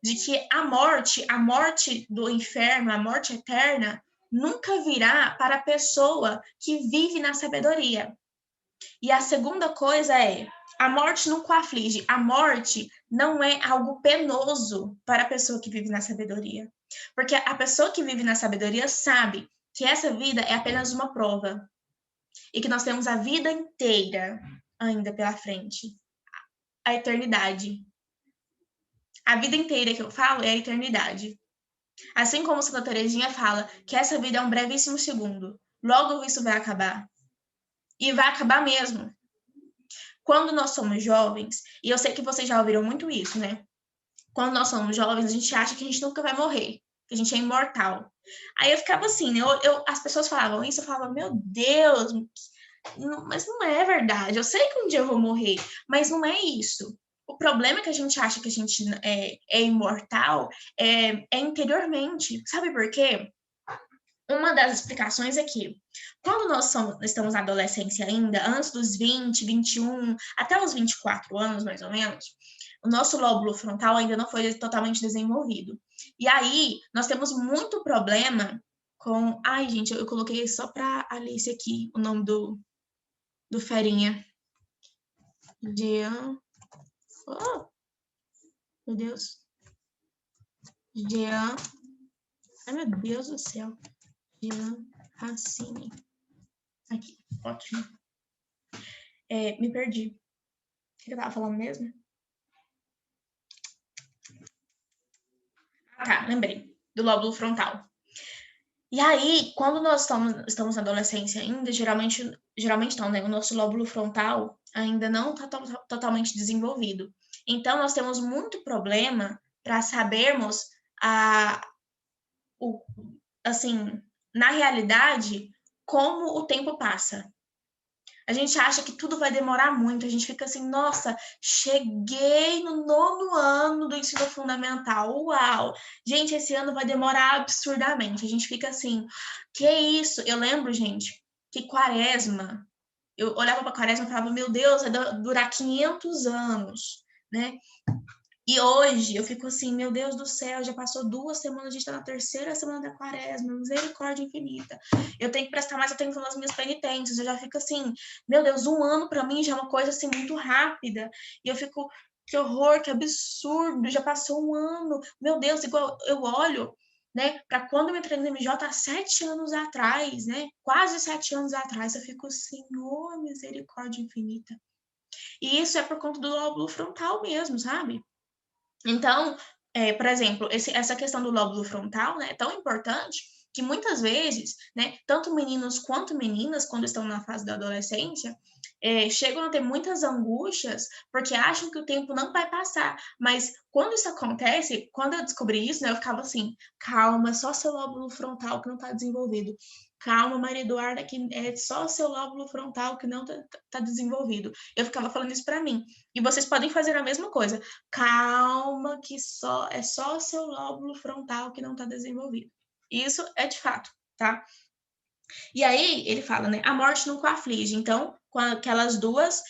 De que a morte do inferno, a morte eterna, nunca virá para a pessoa que vive na sabedoria. E a segunda coisa a morte nunca aflige. A morte não é algo penoso para a pessoa que vive na sabedoria. Porque a pessoa que vive na sabedoria sabe que essa vida é apenas uma prova. E que nós temos a vida inteira ainda pela frente. A eternidade. A vida inteira que eu falo é a eternidade. Assim como Santa Teresinha fala que essa vida é um brevíssimo segundo. Logo isso vai acabar. E vai acabar mesmo. Quando nós somos jovens, e eu sei que vocês já ouviram muito isso, né? Quando nós somos jovens, a gente acha que a gente nunca vai morrer, que a gente é imortal. Aí eu ficava assim, né? As pessoas falavam isso, eu falava, meu Deus, mas não é verdade. Eu sei que um dia eu vou morrer, mas não é isso. O problema é que a gente acha que a gente é imortal interiormente. Sabe por quê? Uma das explicações é que, quando nós estamos na adolescência ainda, antes dos 20, 21, até os 24 anos, mais ou menos, o nosso lóbulo frontal ainda não foi totalmente desenvolvido. E aí, nós temos muito problema com... Ai, gente, eu coloquei só para Alice aqui o nome do ferinha. Jean... Oh, meu Deus. Jean... Ai, meu Deus do céu. Jean Racine. Aqui, ótimo. Me perdi. O que eu tava falando mesmo? Tá, lembrei. Do lóbulo frontal. E aí, quando nós estamos na adolescência ainda, geralmente não, né? O nosso lóbulo frontal ainda não está totalmente desenvolvido. Então, nós temos muito problema para sabermos assim, na realidade, como o tempo passa. A gente acha que tudo vai demorar muito, a gente fica assim, nossa, cheguei no 9º ano do ensino fundamental, uau! Gente, esse ano vai demorar absurdamente. A gente fica assim, que isso? Eu lembro, gente, que quaresma, eu olhava para quaresma e falava, meu Deus, vai durar 500 anos, né? E hoje eu fico assim, meu Deus do céu, já passou 2 semanas, a gente está na 3ª semana da quaresma, misericórdia infinita. Eu tenho que prestar mais atenção nas minhas penitências. Eu já fico assim, meu Deus, 1 ano para mim já é uma coisa assim muito rápida. E eu fico, que horror, que absurdo, já passou 1 ano. Meu Deus, igual eu olho, né, para quando eu entrei no MJ há 7 anos atrás, né, quase 7 anos atrás, eu fico, Senhor, misericórdia infinita. E isso é por conta do lóbulo frontal mesmo, sabe? Então, por exemplo, essa questão do lóbulo frontal, né, é tão importante que muitas vezes, né, tanto meninos quanto meninas, quando estão na fase da adolescência, chegam a ter muitas angústias porque acham que o tempo não vai passar. Mas quando isso acontece, quando eu descobri isso, né, eu ficava assim, calma, só seu lóbulo frontal que não está desenvolvido. Calma, Maria Eduarda, que é só seu lóbulo frontal que não tá desenvolvido. Eu ficava falando isso para mim. E vocês podem fazer a mesma coisa. Calma, que é só o seu lóbulo frontal que não está desenvolvido. Isso é de fato, tá? E aí ele fala, né? A morte nunca aflige. Então, com aquelas duas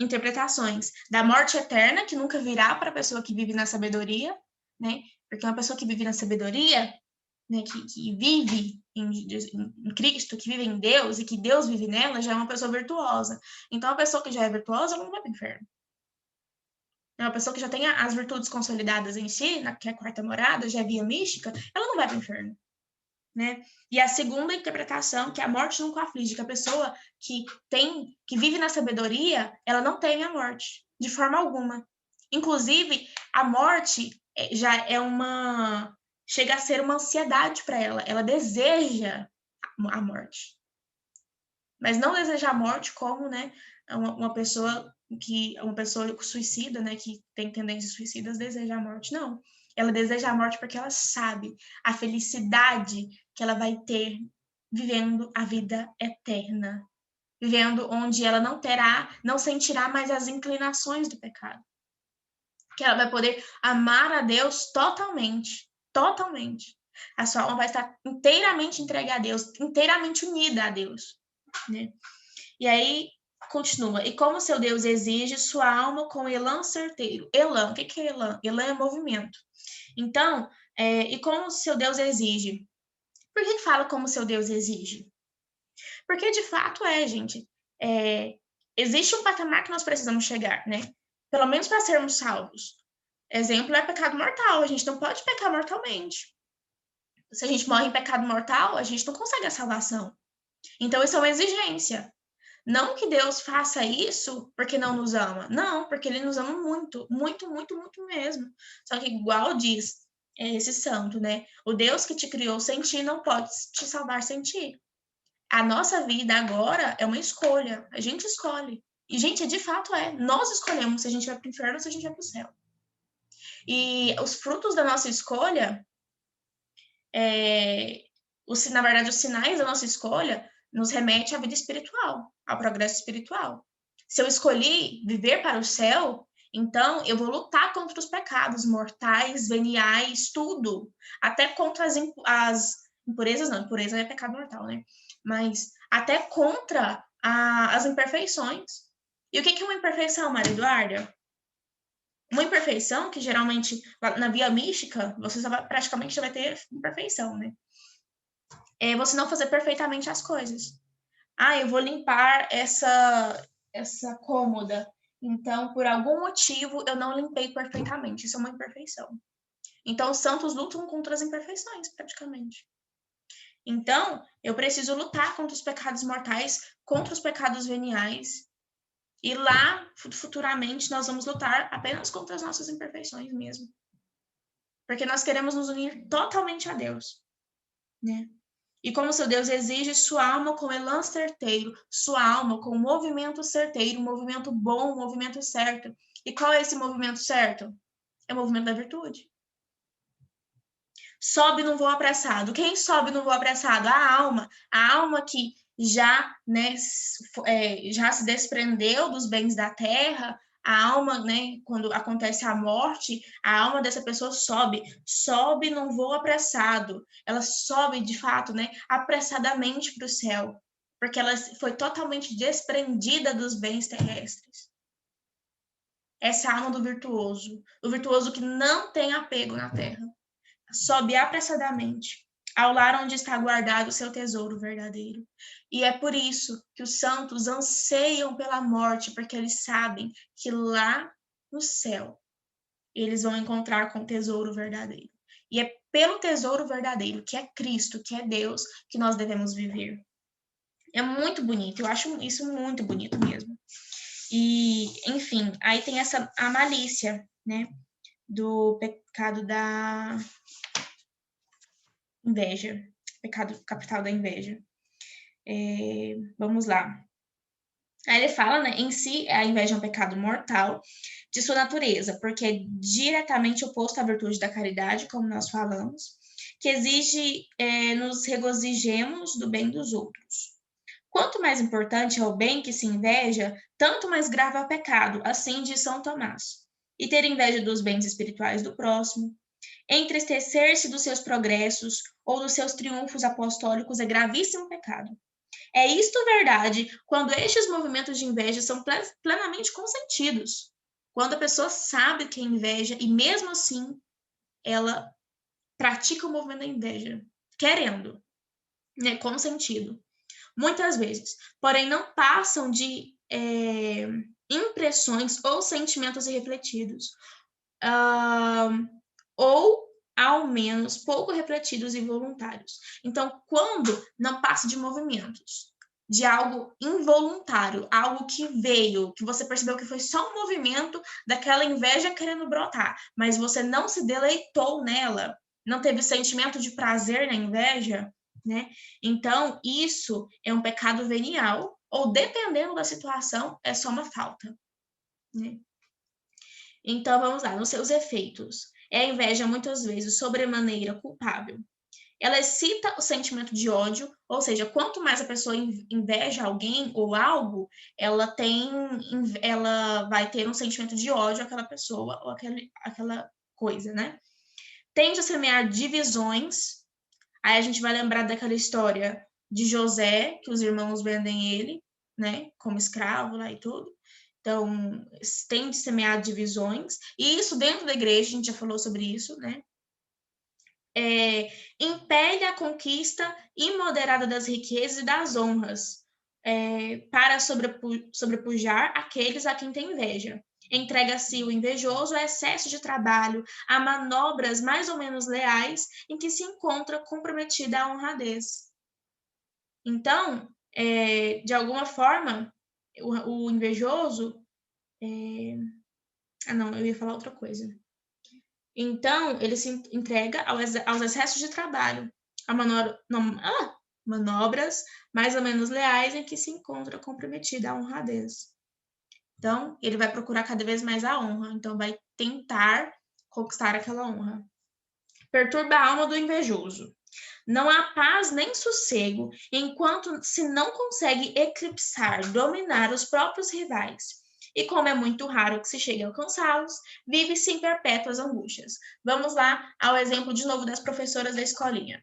interpretações da morte eterna, que nunca virá para a pessoa que vive na sabedoria, né? Porque uma pessoa que vive na sabedoria, né, que vive em Cristo, que vive em Deus e que Deus vive nela, já é uma pessoa virtuosa. Então, a pessoa que já é virtuosa, ela não vai para o inferno. Uma pessoa que já tem as virtudes consolidadas em si, que é a 4ª morada, já é via mística, ela não vai para o inferno, né? E a segunda interpretação, que a morte nunca aflige, que a pessoa que vive na sabedoria, ela não teme a morte, de forma alguma. Inclusive, a morte já é chega a ser uma ansiedade para ela. Ela deseja a morte. Mas não deseja a morte como, né, uma pessoa suicida, né, que tem tendências suicidas, deseja a morte. Não. Ela deseja a morte porque ela sabe a felicidade que ela vai ter vivendo a vida eterna. Vivendo onde ela não sentirá mais as inclinações do pecado. Que ela vai poder amar a Deus totalmente. Totalmente. A sua alma vai estar inteiramente entregue a Deus, inteiramente unida a Deus, né? E aí, continua. E como seu Deus exige sua alma com elan certeiro. Elan, o que é elan? Elan é movimento. Então, e como seu Deus exige? Por que fala como seu Deus exige? Porque, de fato, gente. Existe um patamar que nós precisamos chegar, né? Pelo menos para sermos salvos. Exemplo é pecado mortal. A gente não pode pecar mortalmente. Se a gente morre em pecado mortal, a gente não consegue a salvação. Então, isso é uma exigência. Não que Deus faça isso porque não nos ama. Não, porque ele nos ama muito, muito, muito, muito mesmo. Só que igual diz esse santo, né? O Deus que te criou sem ti não pode te salvar sem ti. A nossa vida agora é uma escolha. A gente escolhe. E, gente, de fato é. Nós escolhemos se a gente vai para o inferno ou se a gente vai para o céu. E os frutos da nossa escolha, na verdade, os sinais da nossa escolha nos remete à vida espiritual, ao progresso espiritual. Se eu escolhi viver para o céu, então eu vou lutar contra os pecados mortais, veniais, tudo. Até contra as impurezas, não, impureza é pecado mortal, né? Mas até contra as imperfeições. E o que é uma imperfeição, Maria Eduarda? Uma imperfeição, que geralmente na via mística, você praticamente já vai ter imperfeição, né? É você não fazer perfeitamente as coisas. Eu vou limpar essa cômoda. Então, por algum motivo, eu não limpei perfeitamente. Isso é uma imperfeição. Então, os santos lutam contra as imperfeições, praticamente. Então, eu preciso lutar contra os pecados mortais, contra os pecados veniais. E lá, futuramente, nós vamos lutar apenas contra as nossas imperfeições mesmo. Porque nós queremos nos unir totalmente a Deus, né? E como seu Deus exige sua alma com elan certeiro, sua alma com movimento certeiro, movimento bom, movimento certo. E qual é esse movimento certo? É o movimento da virtude. Sobe num voo apressado. Quem sobe num voo apressado? A alma que já, né, já se desprendeu dos bens da terra, a alma, né, quando acontece a morte, a alma dessa pessoa sobe num voo apressado, ela sobe, de fato, né, apressadamente para o céu, porque ela foi totalmente desprendida dos bens terrestres. Essa é a alma do virtuoso, o virtuoso que não tem apego na terra, sobe apressadamente ao lar onde está guardado o seu tesouro verdadeiro. E é por isso que os santos anseiam pela morte, porque eles sabem que lá no céu eles vão encontrar com o tesouro verdadeiro. E é pelo tesouro verdadeiro, que é Cristo, que é Deus, que nós devemos viver. É muito bonito, eu acho isso muito bonito mesmo. E, enfim, aí tem a malícia, né, do pecado da inveja, pecado capital da inveja. Vamos lá. Aí ele fala, né, em si, a inveja é um pecado mortal de sua natureza, porque é diretamente oposto à virtude da caridade, como nós falamos, que exige nos regozijemos do bem dos outros. Quanto mais importante é o bem que se inveja, tanto mais grave é o pecado, assim diz São Tomás. E ter inveja dos bens espirituais do próximo, entristecer-se dos seus progressos ou dos seus triunfos apostólicos é gravíssimo pecado. É isto verdade quando estes movimentos de inveja são plenamente consentidos. Quando a pessoa sabe que é inveja e mesmo assim ela pratica o movimento da inveja, querendo, né, consentido. Muitas vezes, porém não passam de impressões ou sentimentos irrefletidos, ou ao menos pouco refletidos e voluntários. Então, quando não passa de movimentos, de algo involuntário, algo que veio, que você percebeu que foi só um movimento daquela inveja querendo brotar, mas você não se deleitou nela, não teve sentimento de prazer na inveja, né? Então, isso é um pecado venial, ou dependendo da situação, é só uma falta, né? Então, vamos lá, nos seus efeitos. É a inveja, muitas vezes, sobremaneira culpável. Ela excita o sentimento de ódio, ou seja, quanto mais a pessoa inveja alguém ou algo, ela vai ter um sentimento de ódio àquela pessoa ou aquela coisa, né? Tende a semear divisões. Aí a gente vai lembrar daquela história de José, que os irmãos vendem ele, né, como escravo lá e tudo. Então, tem de semear divisões, e isso dentro da igreja, a gente já falou sobre isso, né? Impele a conquista imoderada das riquezas e das honras, para sobrepujar aqueles a quem tem inveja. Entrega-se o invejoso a excesso de trabalho, a manobras mais ou menos leais em que se encontra comprometida a honradez. Então, de alguma forma, o invejoso... não, eu ia falar outra coisa. Então, ele se entrega aos excessos de trabalho, a manobras mais ou menos leais em que se encontra comprometida a honradez. Então, ele vai procurar cada vez mais a honra, então vai tentar conquistar aquela honra. Perturba a alma do invejoso. Não há paz nem sossego enquanto se não consegue eclipsar, dominar os próprios rivais. E como é muito raro que se chegue a alcançá-los, vive-se em perpétuas angústias. Vamos lá ao exemplo de novo das professoras da escolinha.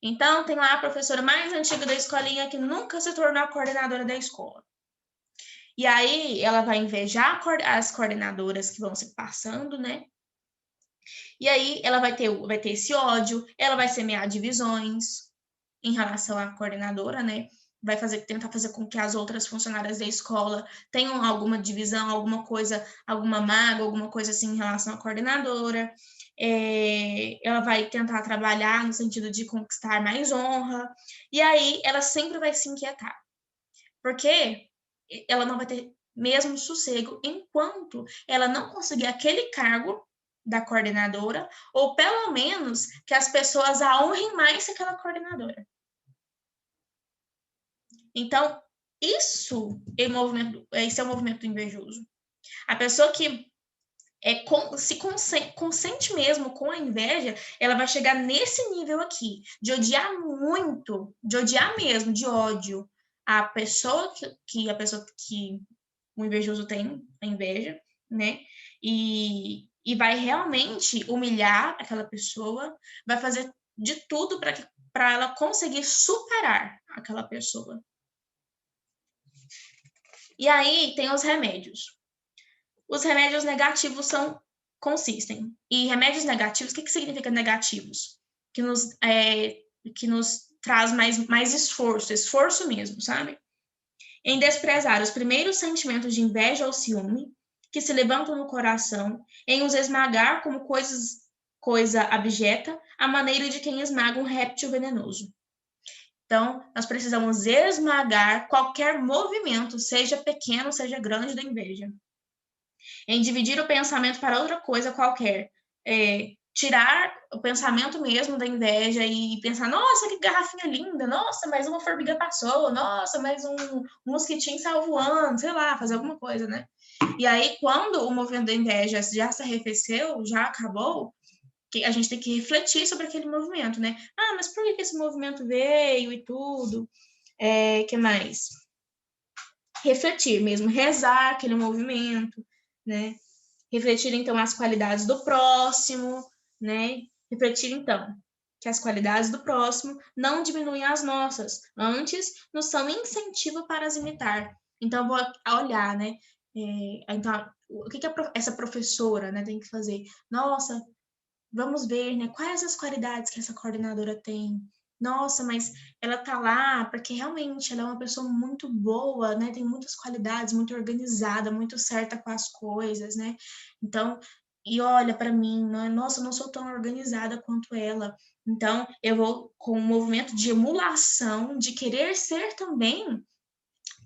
Então, tem lá a professora mais antiga da escolinha que nunca se tornou a coordenadora da escola. E aí, ela vai invejar as coordenadoras que vão se passando, né? E aí, ela vai ter esse ódio, ela vai semear divisões em relação à coordenadora, né? Vai tentar fazer com que as outras funcionárias da escola tenham alguma divisão, alguma coisa, alguma mágoa, alguma coisa assim em relação à coordenadora. Ela vai tentar trabalhar no sentido de conquistar mais honra. E aí, ela sempre vai se inquietar. Porque ela não vai ter mesmo sossego enquanto ela não conseguir aquele cargo da coordenadora, ou pelo menos que as pessoas a honrem mais que aquela coordenadora. Então, isso é o movimento invejoso. A pessoa que se consente mesmo com a inveja, ela vai chegar nesse nível aqui, de odiar muito, de odiar mesmo, de ódio, a pessoa que o invejoso tem, a inveja, né? E vai realmente humilhar aquela pessoa, vai fazer de tudo para ela conseguir superar aquela pessoa. E aí tem os remédios. Os remédios negativos consistem. E remédios negativos, o que significa negativos? Que nos traz mais esforço mesmo, sabe? Em desprezar os primeiros sentimentos de inveja ou ciúme que se levantam no coração, em os esmagar como coisa abjeta, à maneira de quem esmaga um réptil venenoso. Então, nós precisamos esmagar qualquer movimento, seja pequeno, seja grande, da inveja. Em dividir o pensamento para outra coisa qualquer. Tirar o pensamento mesmo da inveja e pensar, nossa, que garrafinha linda, nossa, mais uma formiga passou, nossa, mais um mosquitinho saiu voando, sei lá, fazer alguma coisa, né? E aí, quando o movimento da inveja já se arrefeceu, já acabou, a gente tem que refletir sobre aquele movimento, né? Ah, mas por que esse movimento veio e tudo? Que mais? Refletir mesmo, rezar aquele movimento, né? Refletir, então, as qualidades do próximo, né? Refletir, então, que as qualidades do próximo não diminuem as nossas, antes nos são incentivo para as imitar. Então, vou olhar, né? Então, o que essa professora, né, tem que fazer? Nossa, vamos ver, né, quais as qualidades que essa coordenadora tem. Nossa, mas ela tá lá porque realmente ela é uma pessoa muito boa, né? Tem muitas qualidades, muito organizada, muito certa com as coisas, né? Então, e olha para mim, né? Nossa, eu não sou tão organizada quanto ela. Então, eu vou com um movimento de emulação, de querer ser também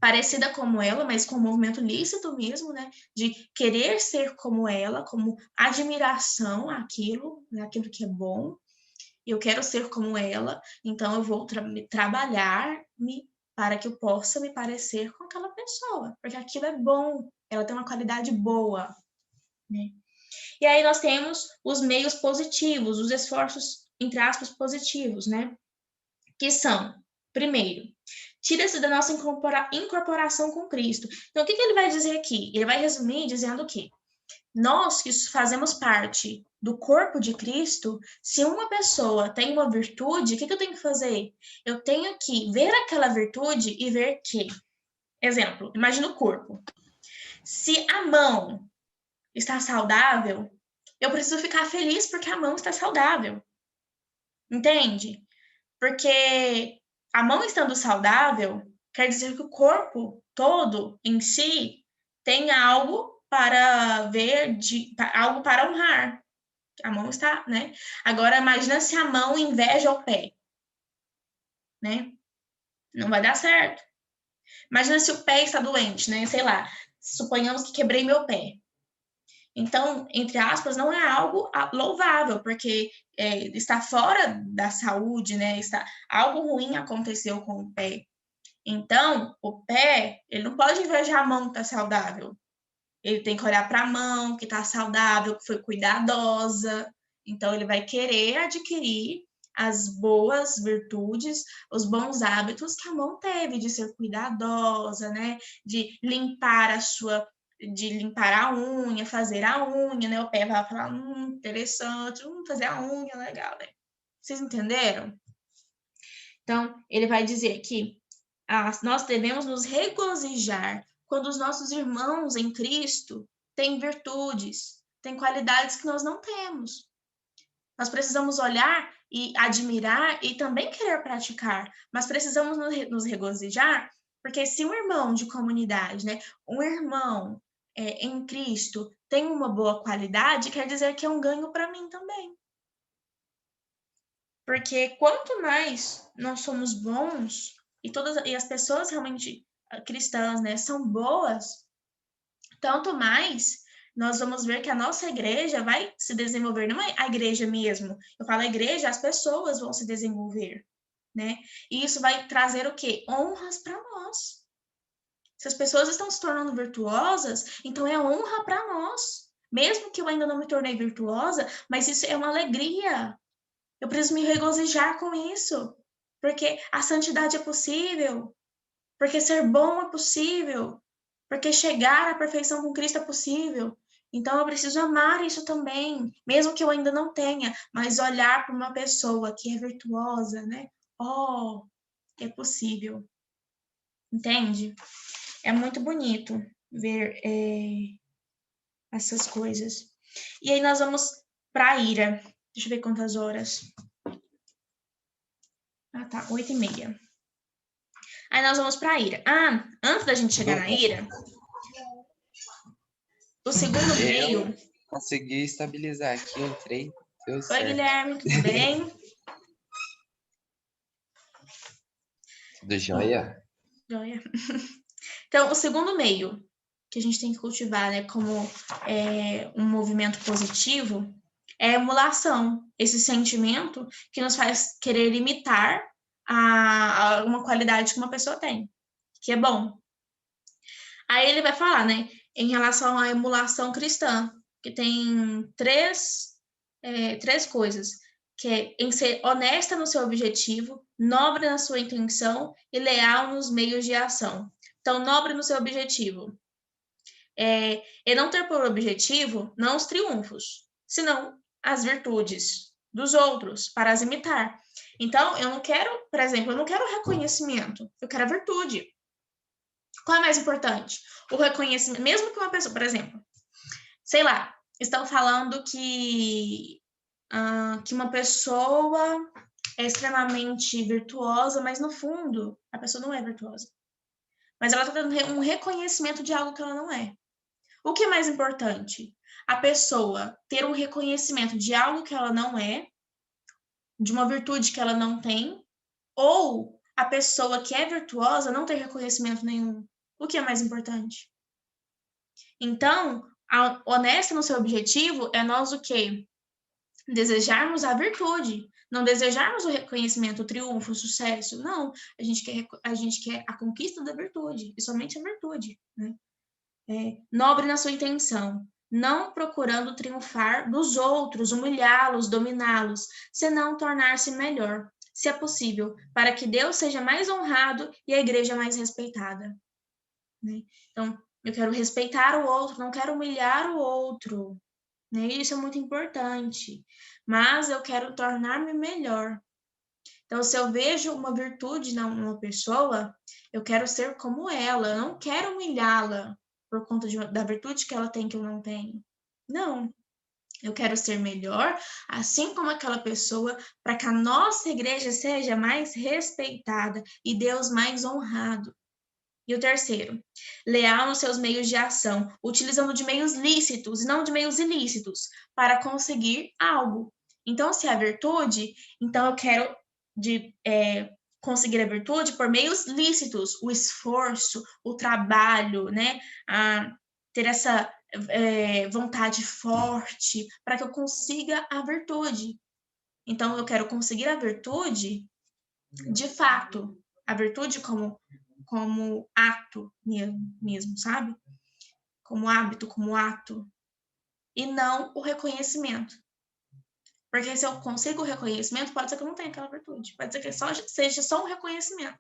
parecida como ela, mas com um movimento lícito mesmo, né? De querer ser como ela, como admiração àquilo, né? Aquilo que é bom. Eu quero ser como ela, então eu vou trabalhar para que eu possa me parecer com aquela pessoa, porque aquilo é bom, ela tem uma qualidade boa, né? E aí nós temos os meios positivos, os esforços, entre aspas, positivos, né? Que são, primeiro, tira-se da nossa incorporação com Cristo. Então, o que ele vai dizer aqui? Ele vai resumir dizendo que nós que fazemos parte do corpo de Cristo, se uma pessoa tem uma virtude, o que eu tenho que fazer? Eu tenho que ver aquela virtude e ver que, exemplo, imagina o corpo. Se a mão está saudável, eu preciso ficar feliz porque a mão está saudável. Entende? Porque a mão estando saudável, quer dizer que o corpo todo em si tem algo para ver, algo para honrar. A mão está, né? Agora, imagina se a mão inveja o pé, né? Não vai dar certo. Imagina se o pé está doente, né? Sei lá, suponhamos que quebrei meu pé. Então, entre aspas, não é algo louvável, porque está fora da saúde, né? Algo ruim aconteceu com o pé. Então, o pé, ele não pode invejar a mão que está saudável. Ele tem que olhar para a mão que está saudável, que foi cuidadosa. Então, ele vai querer adquirir as boas virtudes, os bons hábitos que a mão teve, de ser cuidadosa, né? De limpar a unha, fazer a unha, né? O pé vai falar, interessante, fazer a unha, legal, né? Vocês entenderam? Então, ele vai dizer que nós devemos nos regozijar quando os nossos irmãos em Cristo têm virtudes, têm qualidades que nós não temos. Nós precisamos olhar e admirar e também querer praticar, mas precisamos nos regozijar, porque se um irmão de comunidade, né, um irmão em Cristo tem uma boa qualidade, quer dizer que é um ganho para mim também. Porque quanto mais nós somos bons, e as pessoas realmente cristãs, né, são boas, tanto mais nós vamos ver que a nossa igreja vai se desenvolver, não é a igreja mesmo. Eu falo a igreja, as pessoas vão se desenvolver, né? E isso vai trazer o quê? Honras para nós. Se as pessoas estão se tornando virtuosas, então é honra para nós. Mesmo que eu ainda não me tornei virtuosa, mas isso é uma alegria. Eu preciso me regozijar com isso, porque a santidade é possível. Porque ser bom é possível. Porque chegar à perfeição com Cristo é possível. Então, eu preciso amar isso também, mesmo que eu ainda não tenha, mas olhar para uma pessoa que é virtuosa, né? Oh, é possível. Entende? É muito bonito ver essas coisas. E aí nós vamos para a ira. Deixa eu ver quantas horas. Ah, tá, 8h30. Aí nós vamos para a ira. Ah, antes da gente chegar na ira, o segundo meio... Consegui estabilizar aqui, entrei, deu Oi, certo. Guilherme, tudo bem? Tudo jóia? Joia. Então, o segundo meio que a gente tem que cultivar, né, como um movimento positivo, é a emulação, esse sentimento que nos faz querer imitar uma qualidade que uma pessoa tem, que é bom. Aí ele vai falar, né, em relação à emulação cristã, que tem três coisas, que é em ser honesta no seu objetivo, nobre na sua intenção e leal nos meios de ação. Então, nobre no seu objetivo. E não ter por objetivo não os triunfos, senão as virtudes dos outros, para as imitar. Então, eu não quero, por exemplo, eu não quero reconhecimento, eu quero a virtude. Qual é mais importante? O reconhecimento, mesmo que uma pessoa, por exemplo, sei lá, estão falando que uma pessoa é extremamente virtuosa, mas no fundo, a pessoa não é virtuosa. Mas ela está dando um reconhecimento de algo que ela não é. O que é mais importante? A pessoa ter um reconhecimento de algo que ela não é, de uma virtude que ela não tem, ou a pessoa que é virtuosa não ter reconhecimento nenhum? O que é mais importante? Então, a honesta no seu objetivo é nós o quê? Desejarmos a virtude, não desejarmos o reconhecimento, o triunfo, o sucesso. Não, a gente quer a conquista da virtude, e somente a virtude, né? Nobre na sua intenção, não procurando triunfar dos outros, humilhá-los, dominá-los, senão tornar-se melhor, se é possível, para que Deus seja mais honrado e a igreja mais respeitada. Né? Então, eu quero respeitar o outro, não quero humilhar o outro. Né? Isso é muito importante. Mas eu quero tornar-me melhor. Então, se eu vejo uma virtude numa pessoa, eu quero ser como ela, eu não quero humilhá-la por conta da virtude que ela tem que eu não tenho. Não. Eu quero ser melhor, assim como aquela pessoa, para que a nossa igreja seja mais respeitada e Deus mais honrado. E o terceiro, leal nos seus meios de ação, utilizando de meios lícitos e não de meios ilícitos, para conseguir algo. Então, se é a virtude, então eu quero conseguir a virtude por meios lícitos, o esforço, o trabalho, né? Ter essa vontade forte para que eu consiga a virtude. Então, eu quero conseguir a virtude de fato, a virtude como ato mesmo, sabe? Como hábito, como ato. E não o reconhecimento. Porque se eu consigo o reconhecimento, pode ser que eu não tenha aquela virtude. Pode ser que seja só um reconhecimento.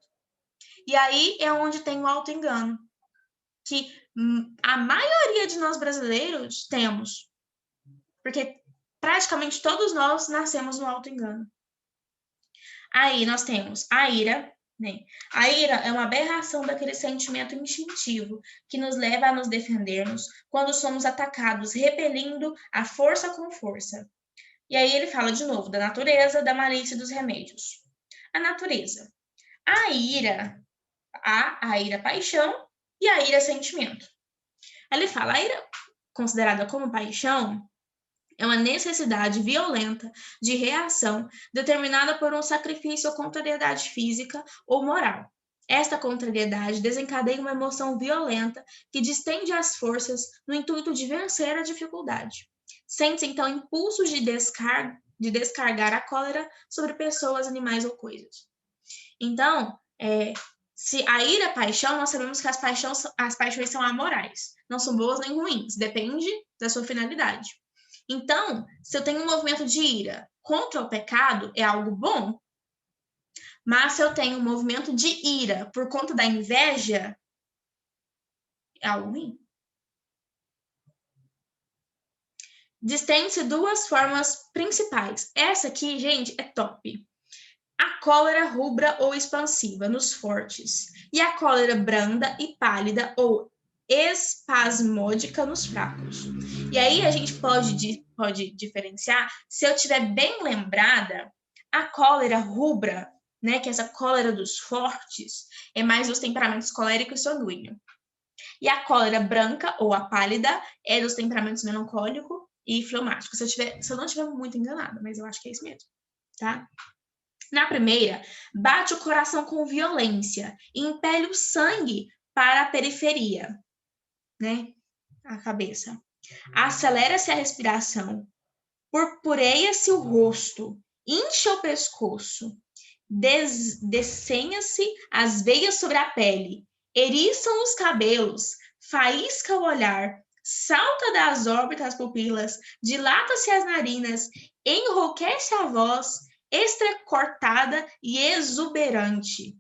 E aí é onde tem o auto-engano. Que a maioria de nós brasileiros temos. Porque praticamente todos nós nascemos no auto-engano. Aí nós temos a ira, né? A ira é uma aberração daquele sentimento instintivo que nos leva a nos defendermos quando somos atacados, repelindo a força com força. E aí ele fala de novo da natureza, da malícia e dos remédios. A natureza. A ira, a ira paixão e a ira sentimento. Ele fala, a ira considerada como paixão é uma necessidade violenta de reação determinada por um sacrifício ou contrariedade física ou moral. Esta contrariedade desencadeia uma emoção violenta que distende as forças no intuito de vencer a dificuldade. Sente-se, então, impulsos de descargar a cólera sobre pessoas, animais ou coisas. Então, se a ira é paixão, nós sabemos que as paixões são amorais. Não são boas nem ruins, depende da sua finalidade. Então, se eu tenho um movimento de ira contra o pecado, é algo bom. Mas se eu tenho um movimento de ira por conta da inveja, é algo ruim. Distém-se duas formas principais. Essa aqui, gente, é top. A cólera rubra ou expansiva nos fortes, e a cólera branda e pálida ou espasmódica nos fracos. E aí a gente pode diferenciar, se eu estiver bem lembrada, a cólera rubra, né, que é essa cólera dos fortes, é mais dos temperamentos colérico e sanguíneo. E a cólera branca ou a pálida é dos temperamentos melancólico e fleumático. Se eu não estiver muito enganada, mas eu acho que é isso mesmo, tá? Na primeira, bate o coração com violência e impele o sangue para a periferia, né? A cabeça. Acelera-se a respiração, purpureia-se o rosto, incha o pescoço, descenha-se as veias sobre a pele, eriçam os cabelos, faísca o olhar, salta das órbitas pupilas, dilata-se as narinas, enrouquece a voz, extracortada e exuberante.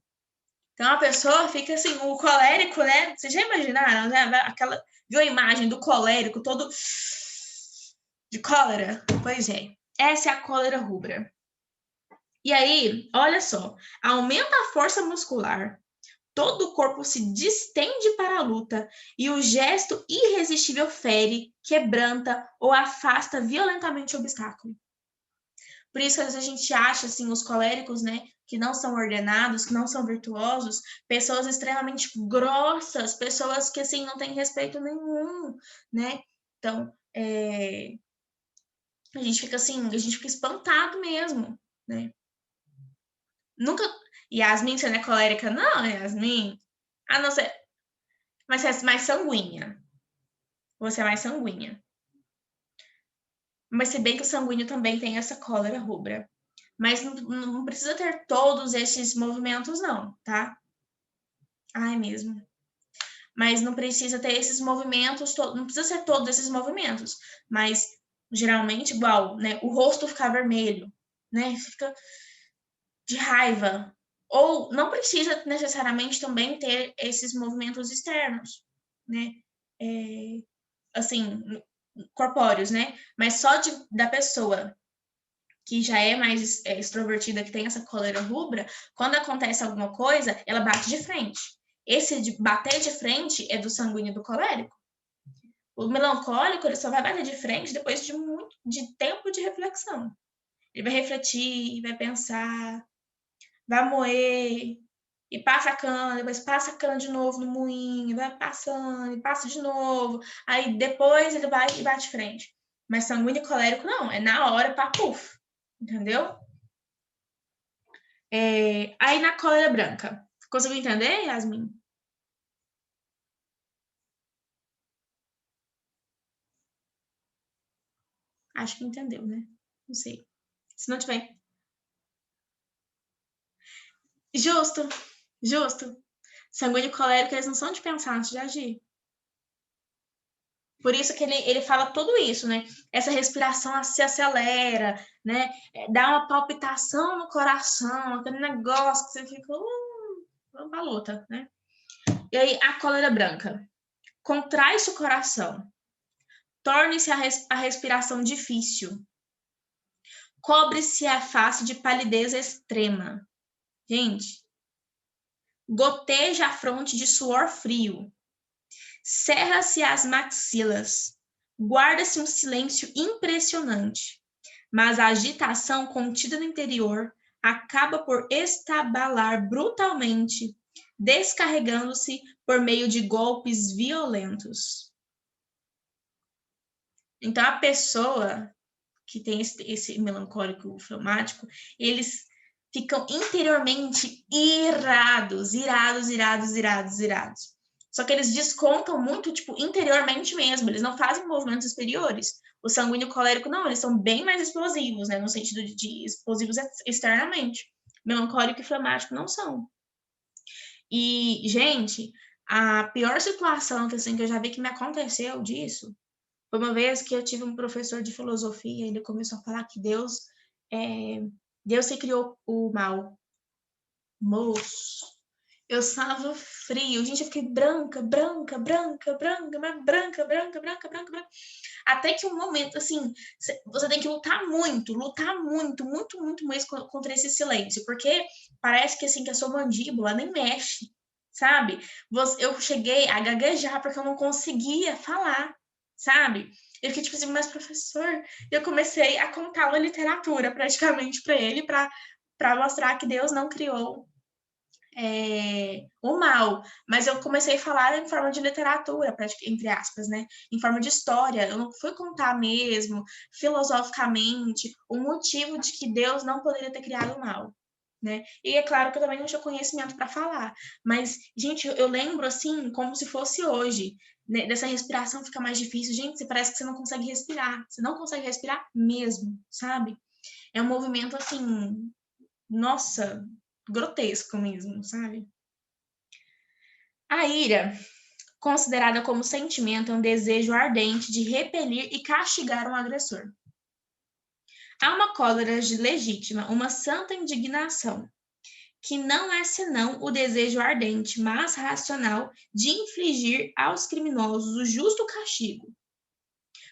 Então a pessoa fica assim, o colérico, né? Vocês já imaginaram, né? Viu a imagem do colérico todo de cólera? Pois é, essa é a cólera rubra. E aí, olha só, aumenta a força muscular, todo o corpo se distende para a luta e o gesto irresistível fere, quebranta ou afasta violentamente o obstáculo. Por isso, às vezes, a gente acha, assim, os coléricos, né, que não são ordenados, que não são virtuosos, pessoas extremamente grossas, pessoas que, assim, não têm respeito nenhum, né? Então, a gente fica assim, a gente fica espantado mesmo, né? Nunca... Yasmin, você não é colérica? Não, Yasmin. Ah, não, você... Mas você é mais sanguínea. Você é mais sanguínea. Mas se bem que o sanguíneo também tem essa cólera rubra. Mas não precisa ter todos esses movimentos, não, tá? Ah, é mesmo. Mas não precisa ter esses movimentos, não precisa ser todos esses movimentos. Mas, geralmente, igual, né? O rosto ficar vermelho, né? Fica de raiva. Ou não precisa necessariamente também ter esses movimentos externos, né? Assim, corpóreos, né? Mas só da pessoa que já é mais extrovertida, que tem essa cólera rubra, quando acontece alguma coisa, ela bate de frente. Esse de bater de frente é do sanguíneo e do colérico. O melancólico, ele só vai bater de frente depois de tempo de reflexão. Ele vai refletir, vai pensar, vai moer, e passa a cana, depois passa a cana de novo no moinho, vai passando, e passa de novo. Aí depois ele vai e bate de frente. Mas sanguíneo e colérico não, é na hora, pá, puf. Entendeu? Aí na cólera branca. Conseguiu entender, Yasmin? Acho que entendeu, né? Não sei. Se não tiver. Justo, justo. Sanguíneo e colérico, eles não são de pensar antes de agir. Por isso que ele fala tudo isso, né? Essa respiração se acelera, né? Dá uma palpitação no coração, aquele negócio que você fica uma luta, né? E aí, a cólera branca. Contrai-se o coração. Torne-se a respiração difícil. Cobre-se a face de palidez extrema. Gente, goteja a fronte de suor frio. Cerra-se as maxilas. Guarda-se um silêncio impressionante. Mas a agitação contida no interior acaba por estabalar brutalmente, descarregando-se por meio de golpes violentos. Então, a pessoa que tem esse melancólico fleumático, eles ficam interiormente irados. Só que eles descontam muito, tipo, interiormente mesmo, eles não fazem movimentos exteriores. O sanguíneo e o colérico, não, eles são bem mais explosivos, né, no sentido de explosivos externamente. Melancólico e fleumático não são. E, gente, a pior situação assim, que eu já vi que me aconteceu disso foi uma vez que eu tive um professor de filosofia, ele começou a falar que Deus que criou o mal. Moço, eu estava frio. Gente, eu fiquei branca. Até que um momento, assim, você tem que lutar muito mesmo contra esse silêncio, porque parece que, assim, que a sua mandíbula nem mexe, sabe? Eu cheguei a gaguejar porque eu não conseguia falar, sabe? Eu fiquei tipo assim, mas professor, eu comecei a contar uma literatura praticamente para ele, para mostrar que Deus não criou o mal, mas eu comecei a falar em forma de literatura, entre aspas, né? Em forma de história. Eu não fui contar mesmo, filosoficamente, o motivo de que Deus não poderia ter criado o mal. Né? E é claro que eu também não tinha conhecimento para falar, mas, gente, eu lembro assim, como se fosse hoje, né? Dessa respiração fica mais difícil. Gente, parece que você não consegue respirar, você não consegue respirar mesmo, sabe? É um movimento assim, nossa, grotesco mesmo, sabe? A ira, considerada como sentimento, é um desejo ardente de repelir e castigar um agressor. Há uma cólera legítima, uma santa indignação, que não é senão o desejo ardente, mas racional, de infligir aos criminosos o justo castigo.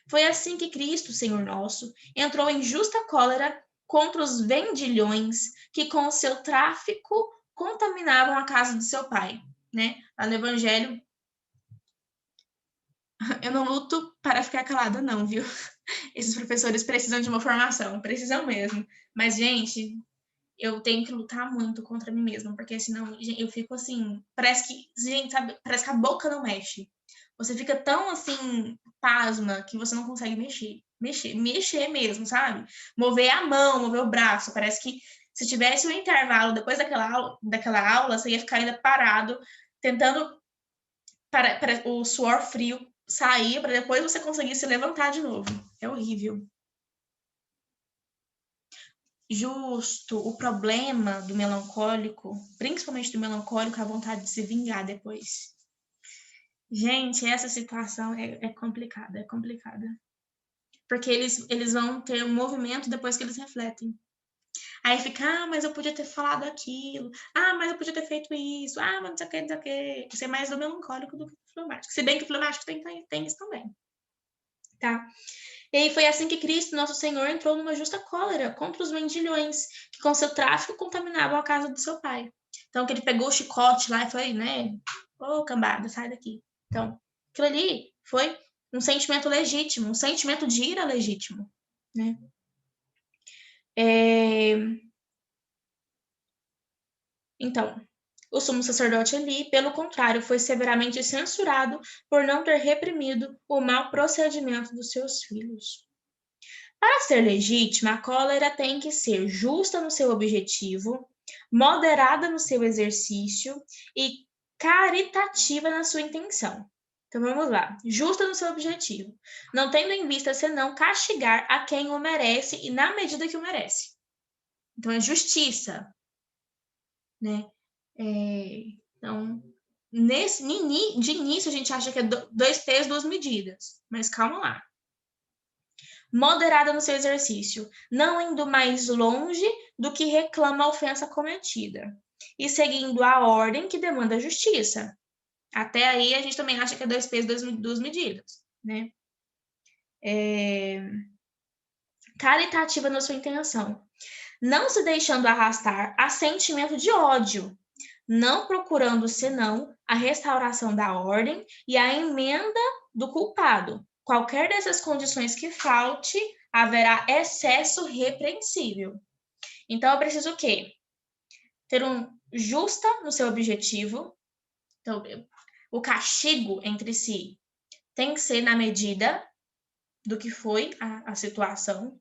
Foi assim que Cristo, Senhor nosso, entrou em justa cólera contra os vendilhões que com o seu tráfico contaminavam a casa de seu pai. Né? Lá no Evangelho, eu não luto para ficar calada, não, viu? Esses professores precisam de uma formação, precisam mesmo. Mas, gente, eu tenho que lutar muito contra mim mesma, porque senão eu fico assim, parece que, gente, sabe, parece que a boca não mexe. Você fica tão assim, pasma, que você não consegue mexer mesmo, sabe? Mover a mão, mover o braço. Parece que se tivesse um intervalo depois daquela aula, você ia ficar ainda parado, tentando para o suor frio sair, para depois você conseguir se levantar de novo. É horrível. Justo, o problema do melancólico, principalmente do melancólico, é a vontade de se vingar depois. Gente, essa situação é complicada, é complicada. Porque eles vão ter um movimento depois que eles refletem. Aí fica, mas eu podia ter falado aquilo. Mas eu podia ter feito isso. Mas não sei o que, não sei o que. Isso é mais do melancólico do que do fleumático. Se bem que o fleumático tem isso também. Tá? E aí foi assim que Cristo, nosso Senhor, entrou numa justa cólera contra os vendilhões, que com seu tráfico contaminavam a casa do seu pai. Então, que ele pegou o chicote lá e foi, né? Ô, cambada, sai daqui. Então, aquilo ali foi um sentimento legítimo, um sentimento de ira legítimo, né? Então, o sumo sacerdote Eli, pelo contrário, foi severamente censurado por não ter reprimido o mau procedimento dos seus filhos. Para ser legítima, a cólera tem que ser justa no seu objetivo, moderada no seu exercício e caritativa na sua intenção. Então vamos lá. Justa no seu objetivo, não tendo em vista senão castigar a quem o merece e na medida que o merece. Então é justiça, né? Então, de início a gente acha que é 2 pesos, 2 medidas, mas calma lá. Moderada no seu exercício, não indo mais longe do que reclama a ofensa cometida, e seguindo a ordem que demanda a justiça. Até aí a gente também acha que é 2 pesos, 2 medidas, né? Caritativa na sua intenção, não se deixando arrastar a sentimento de ódio, não procurando senão a restauração da ordem e a emenda do culpado. Qualquer dessas condições que falte, haverá excesso repreensível. Então, eu preciso o quê? Ter justa no seu objetivo. Então, o castigo entre si tem que ser na medida do que foi a situação.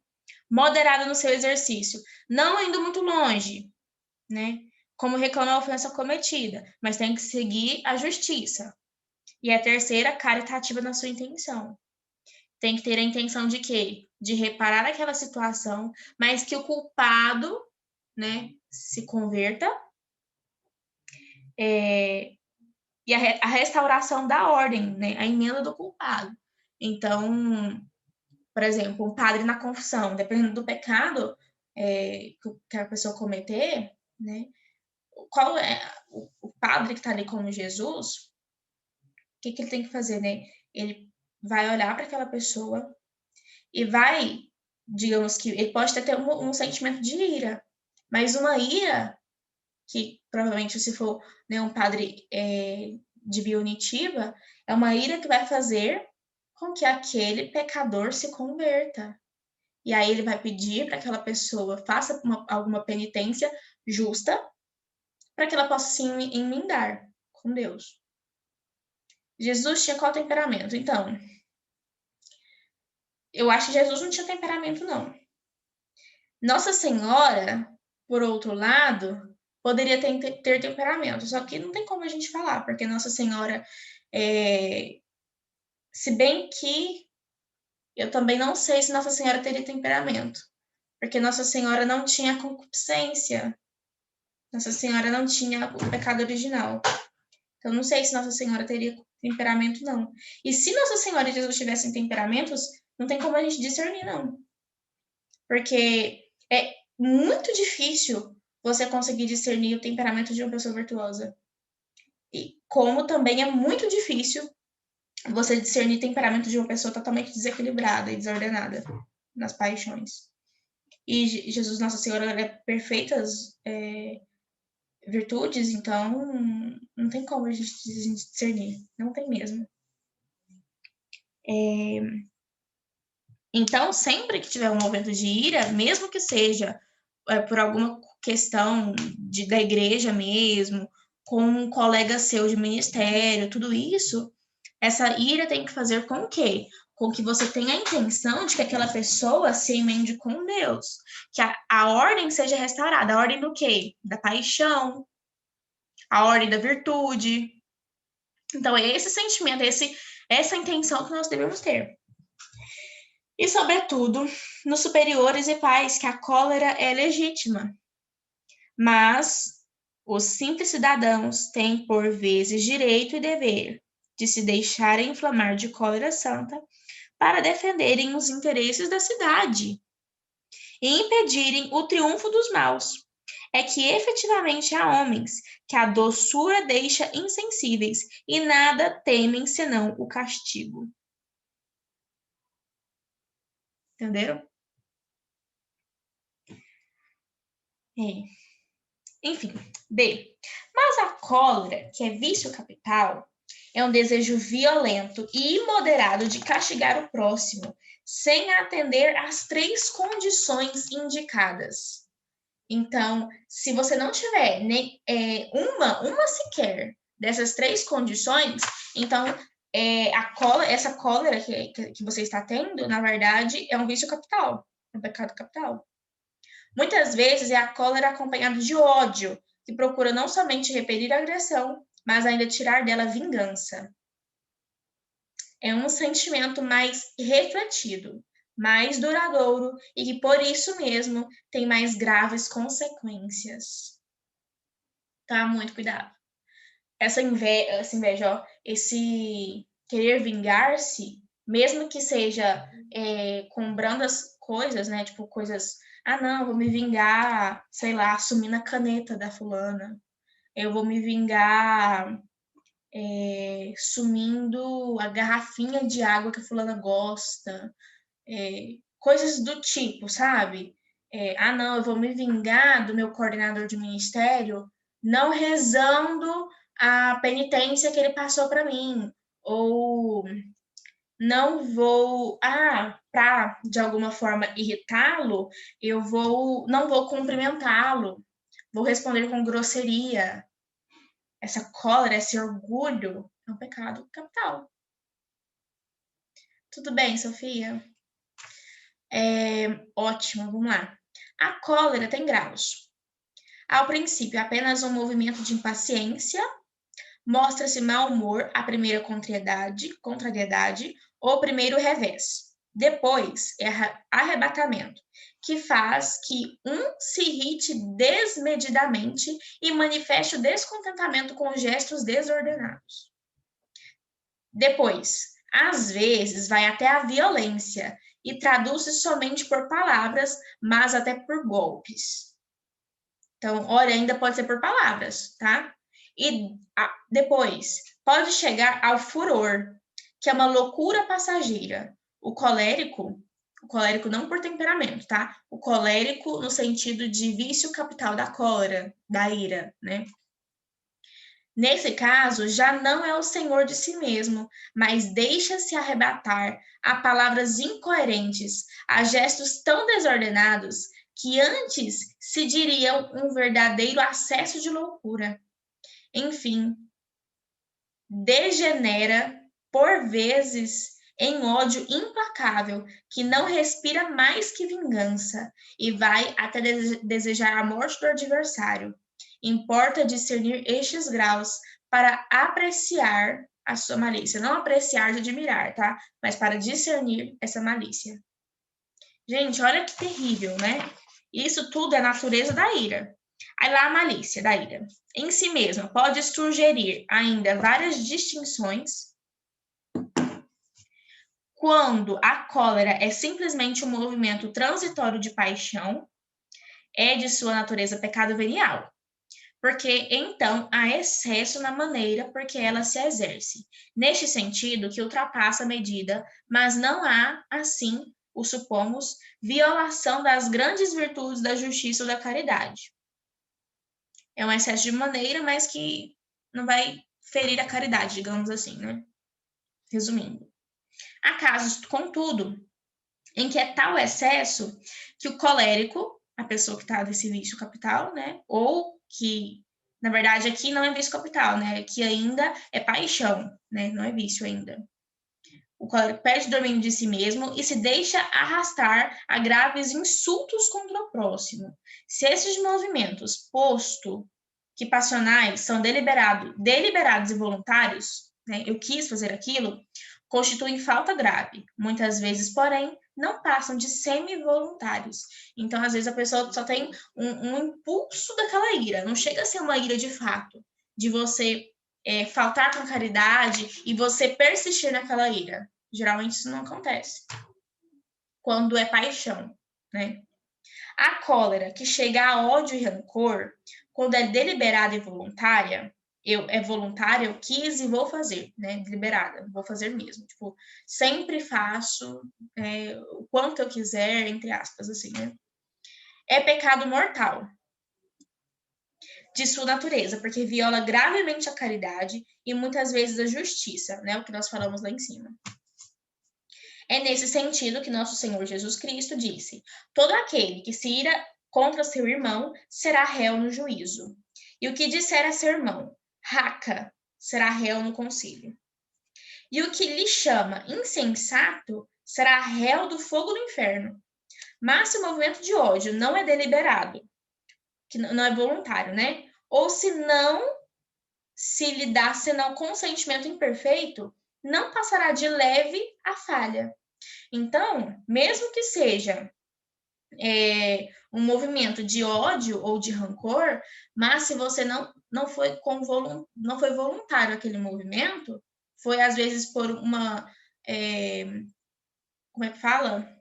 Moderado no seu exercício, não indo muito longe, né? Como reclamar a ofensa cometida, mas tem que seguir a justiça. E a terceira, caritativa na sua intenção. Tem que ter a intenção de quê? De reparar aquela situação, mas que o culpado, né, se converta. E a restauração da ordem, né, a emenda do culpado. Então, por exemplo, um padre na confissão, dependendo do pecado que a pessoa cometer, né, qual é o padre que está ali como Jesus, o que ele tem que fazer, né? Ele vai olhar para aquela pessoa e vai, digamos que ele pode ter um sentimento de ira, mas uma ira que provavelmente se for, né, um padre de bionitiva, é uma ira que vai fazer com que aquele pecador se converta. E aí ele vai pedir para que aquela pessoa faça alguma penitência justa para que ela possa se emendar com Deus. Jesus tinha qual temperamento? Então, eu acho que Jesus não tinha temperamento, não. Nossa Senhora, por outro lado, poderia ter temperamento, só que não tem como a gente falar, porque Nossa Senhora, se bem que eu também não sei se Nossa Senhora teria temperamento, porque Nossa Senhora não tinha concupiscência, Nossa Senhora não tinha o pecado original. Então, não sei se Nossa Senhora teria temperamento, não. E se Nossa Senhora e Jesus tivessem temperamentos, não tem como a gente discernir, não. Porque é muito difícil você conseguir discernir o temperamento de uma pessoa virtuosa. E como também é muito difícil você discernir o temperamento de uma pessoa totalmente desequilibrada e desordenada nas paixões. E Jesus, Nossa Senhora, é perfeitas virtudes, então não tem como a gente discernir. Não tem mesmo. Então, sempre que tiver um momento de ira, mesmo que seja por alguma questão da igreja mesmo, com um colega seu de ministério, tudo isso, essa ira tem que fazer com o quê? Com que você tenha a intenção de que aquela pessoa se emende com Deus, que a ordem seja restaurada. A ordem do quê? Da paixão, a ordem da virtude. Então, é esse sentimento, essa intenção que nós devemos ter. E, sobretudo, nos superiores e pais, que a cólera é legítima. Mas os simples cidadãos têm, por vezes, direito e dever de se deixarem inflamar de cólera santa para defenderem os interesses da cidade e impedirem o triunfo dos maus. É que efetivamente há homens que a doçura deixa insensíveis e nada temem senão o castigo. Entenderam? Enfim, B. Mas a cólera, que é vício capital, é um desejo violento e imoderado de castigar o próximo, sem atender às 3 condições indicadas. Então, se você não tiver nem uma sequer dessas 3 condições, então essa cólera que você está tendo, na verdade, é um vício capital, é um pecado capital. Muitas vezes é a cólera acompanhada de ódio, que procura não somente repelir a agressão, mas ainda tirar dela vingança. É um sentimento mais refletido, mais duradouro e que, por isso mesmo, tem mais graves consequências. Tá? Muito cuidado. Essa inveja, ó, esse querer vingar-se, mesmo que seja com brandas coisas, né? Tipo, coisas... Ah, não, vou me vingar, sei lá, sumindo a caneta da fulana. Eu vou me vingar sumindo a garrafinha de água que a fulana gosta. Coisas do tipo, sabe? Ah, não, eu vou me vingar do meu coordenador de ministério não rezando a penitência que ele passou para mim. Ou não vou, para de alguma forma irritá-lo, não vou cumprimentá-lo, vou responder com grosseria. Essa cólera, esse orgulho é um pecado capital. Tudo bem, Sofia? Ótimo, vamos lá. A cólera tem graus. Ao princípio, apenas um movimento de impaciência, mostra-se mau humor, a primeira contrariedade, ou primeiro revés. Depois é arrebatamento, que faz que se irrite desmedidamente e manifeste o descontentamento com gestos desordenados. Depois, às vezes, vai até a violência e traduz-se somente por palavras, mas até por golpes. Então, olha, ainda pode ser por palavras, tá? E depois, pode chegar ao furor, que é uma loucura passageira. O colérico não por temperamento, tá? O colérico no sentido de vício capital da cólera, da ira, né? Nesse caso, já não é o senhor de si mesmo, mas deixa-se arrebatar a palavras incoerentes, a gestos tão desordenados, que antes se diriam um verdadeiro acesso de loucura. Enfim, degenera, por vezes, em ódio implacável, que não respira mais que vingança, e vai até desejar a morte do adversário. Importa discernir estes graus para apreciar a sua malícia. Não apreciar de admirar, tá? Mas para discernir essa malícia. Gente, olha que terrível, né? Isso tudo é a natureza da ira. Aí lá a malícia da ira. Em si mesma, pode sugerir ainda várias distinções. Quando a cólera é simplesmente um movimento transitório de paixão, é de sua natureza pecado venial. Porque então há excesso na maneira por que ela se exerce. Neste sentido, que ultrapassa a medida, mas não há, assim, o supomos, violação das grandes virtudes da justiça ou da caridade. É um excesso de maneira, mas que não vai ferir a caridade, digamos assim, né? Resumindo. Há casos, contudo, em que é tal excesso que o colérico, a pessoa que está desse vício capital, né? Ou que, na verdade, aqui não é vício capital, né? Que ainda é paixão, né? Não é vício ainda. O colérico perde o domínio de si mesmo e se deixa arrastar a graves insultos contra o próximo. Se esses movimentos, posto que passionais são deliberados e voluntários, né? Eu quis fazer aquilo, constituem falta grave. Muitas vezes, porém, não passam de semi-voluntários. Então, às vezes, a pessoa só tem um impulso daquela ira. Não chega a ser uma ira de fato, de você faltar com caridade e você persistir naquela ira. Geralmente isso não acontece. Quando é paixão, né? A cólera, que chega a ódio e rancor, quando é deliberada e voluntária, eu quis e vou fazer, né? Deliberada, vou fazer mesmo. Tipo, sempre faço o quanto eu quiser, entre aspas, assim, né? É pecado mortal de sua natureza, porque viola gravemente a caridade e muitas vezes a justiça, né? O que nós falamos lá em cima. É nesse sentido que nosso Senhor Jesus Cristo disse: todo aquele que se ira contra seu irmão será réu no juízo. E o que disser a seu irmão, raca, será réu no concílio. E o que lhe chama insensato será réu do fogo do inferno. Mas se o movimento de ódio não é deliberado, que não é voluntário, né? Ou se lhe dá senão consentimento imperfeito, não passará de leve a falha. Então, mesmo que seja um movimento de ódio ou de rancor, mas se você não foi voluntário aquele movimento, foi às vezes por uma como é que fala?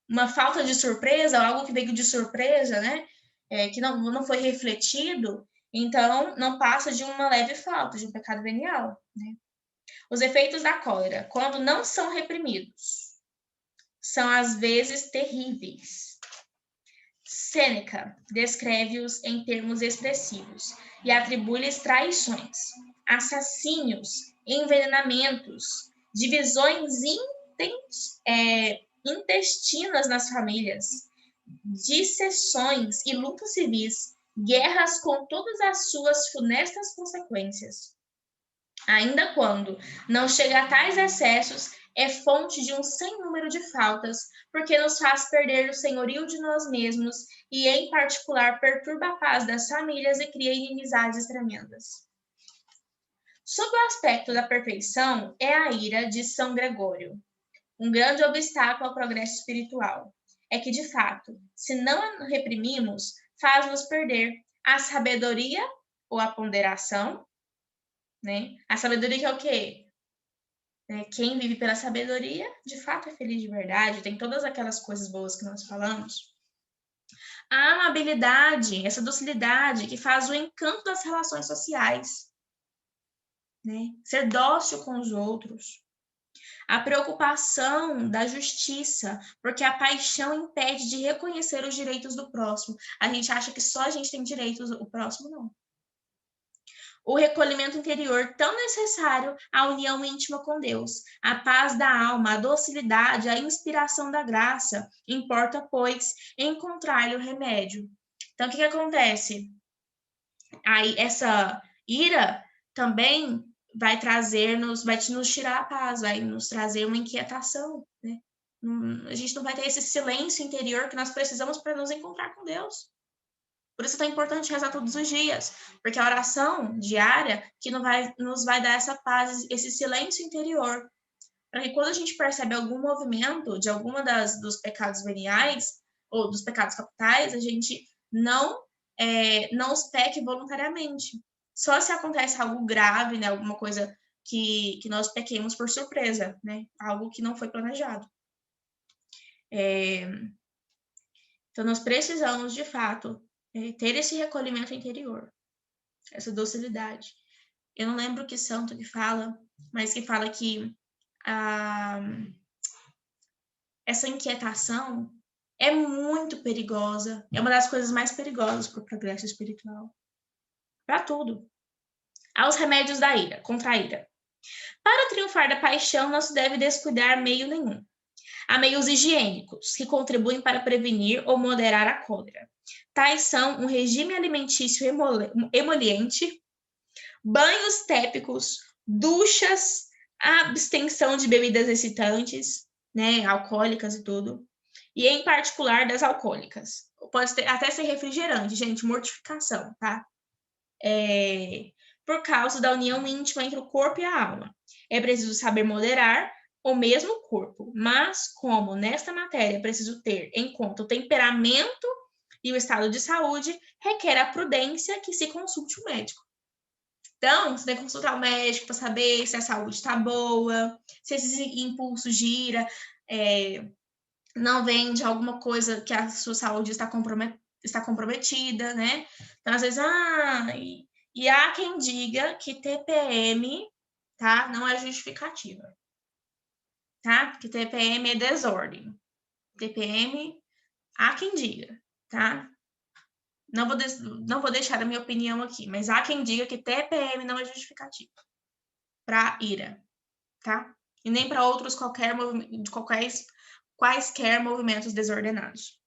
Uma falta de surpresa, algo que veio de surpresa, né? Que não foi refletido, então não passa de uma leve falta, de um pecado venial, né? Os efeitos da cólera, quando não são reprimidos, são às vezes terríveis. Sêneca descreve-os em termos expressivos e atribui-lhes traições, assassínios, envenenamentos, divisões intestinas nas famílias, disseções e lutas civis, guerras com todas as suas funestas consequências. Ainda quando não chega a tais excessos, é fonte de um sem número de faltas, porque nos faz perder o senhorio de nós mesmos e, em particular, perturba a paz das famílias e cria inimizades tremendas. Sob o aspecto da perfeição, é a ira de São Gregório, um grande obstáculo ao progresso espiritual. É que, de fato, se não a reprimimos, faz-nos perder a sabedoria ou a ponderação, né? A sabedoria que é o quê? Quem vive pela sabedoria, de fato, é feliz de verdade, tem todas aquelas coisas boas que nós falamos. A amabilidade, essa docilidade que faz o encanto das relações sociais, né? Ser dócil com os outros. A preocupação da justiça, porque a paixão impede de reconhecer os direitos do próximo. A gente acha que só a gente tem direitos, o próximo não. O recolhimento interior tão necessário à união íntima com Deus, a paz da alma, a docilidade, a inspiração da graça, importa, pois, encontrar-lhe o remédio. Então, o que acontece? Aí, essa ira também vai nos tirar a paz, vai nos trazer uma inquietação, né? A gente não vai ter esse silêncio interior que nós precisamos para nos encontrar com Deus. Por isso é tão importante rezar todos os dias, porque a oração diária que nos vai dar essa paz, esse silêncio interior, para que quando a gente percebe algum movimento de alguma dos pecados veniais ou dos pecados capitais, a gente não os peque voluntariamente. Só se acontece algo grave, né, alguma coisa que nós pequemos por surpresa, né, algo que não foi planejado. Então, nós precisamos, de fato, ter esse recolhimento interior, essa docilidade. Eu não lembro que santo que fala, mas que fala que essa inquietação é muito perigosa, é uma das coisas mais perigosas para o progresso espiritual. Para tudo. Há os remédios da ira, contra a ira. Para triunfar da paixão, não se deve descuidar meio nenhum. Há meios higiênicos que contribuem para prevenir ou moderar a cólera. Tais são um regime alimentício emoliente, banhos tépicos, duchas, abstenção de bebidas excitantes, né, alcoólicas e tudo, e em particular das alcoólicas. Pode até ser refrigerante, gente, mortificação, tá? Por causa da união íntima entre o corpo e a alma. É preciso saber moderar o mesmo corpo, mas como nesta matéria é preciso ter em conta o temperamento e o estado de saúde, requer a prudência que se consulte o médico. Então, você tem que consultar o médico para saber se a saúde está boa, se esse impulso gira, não vem de alguma coisa que a sua saúde está comprometida, né? Então, às vezes, e há quem diga que TPM, tá? Não é justificativa, tá? Que TPM é desordem. TPM, há quem diga, tá? Não vou deixar a minha opinião aqui, mas há quem diga que TPM não é justificativa para ira, tá? E nem para outros quaisquer movimentos desordenados.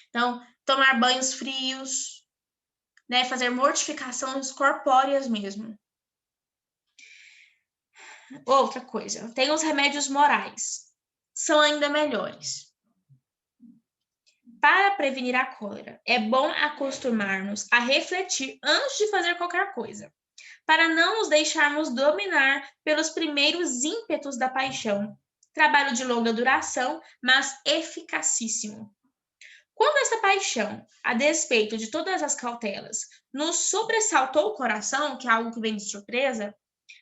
Então, tomar banhos frios, né? Fazer mortificações corpóreas mesmo. Outra coisa, tem os remédios morais. São ainda melhores. Para prevenir a cólera, é bom acostumar-nos a refletir antes de fazer qualquer coisa, para não nos deixarmos dominar pelos primeiros ímpetos da paixão. Trabalho de longa duração, mas eficacíssimo. Quando essa paixão, a despeito de todas as cautelas, nos sobressaltou o coração, que é algo que vem de surpresa,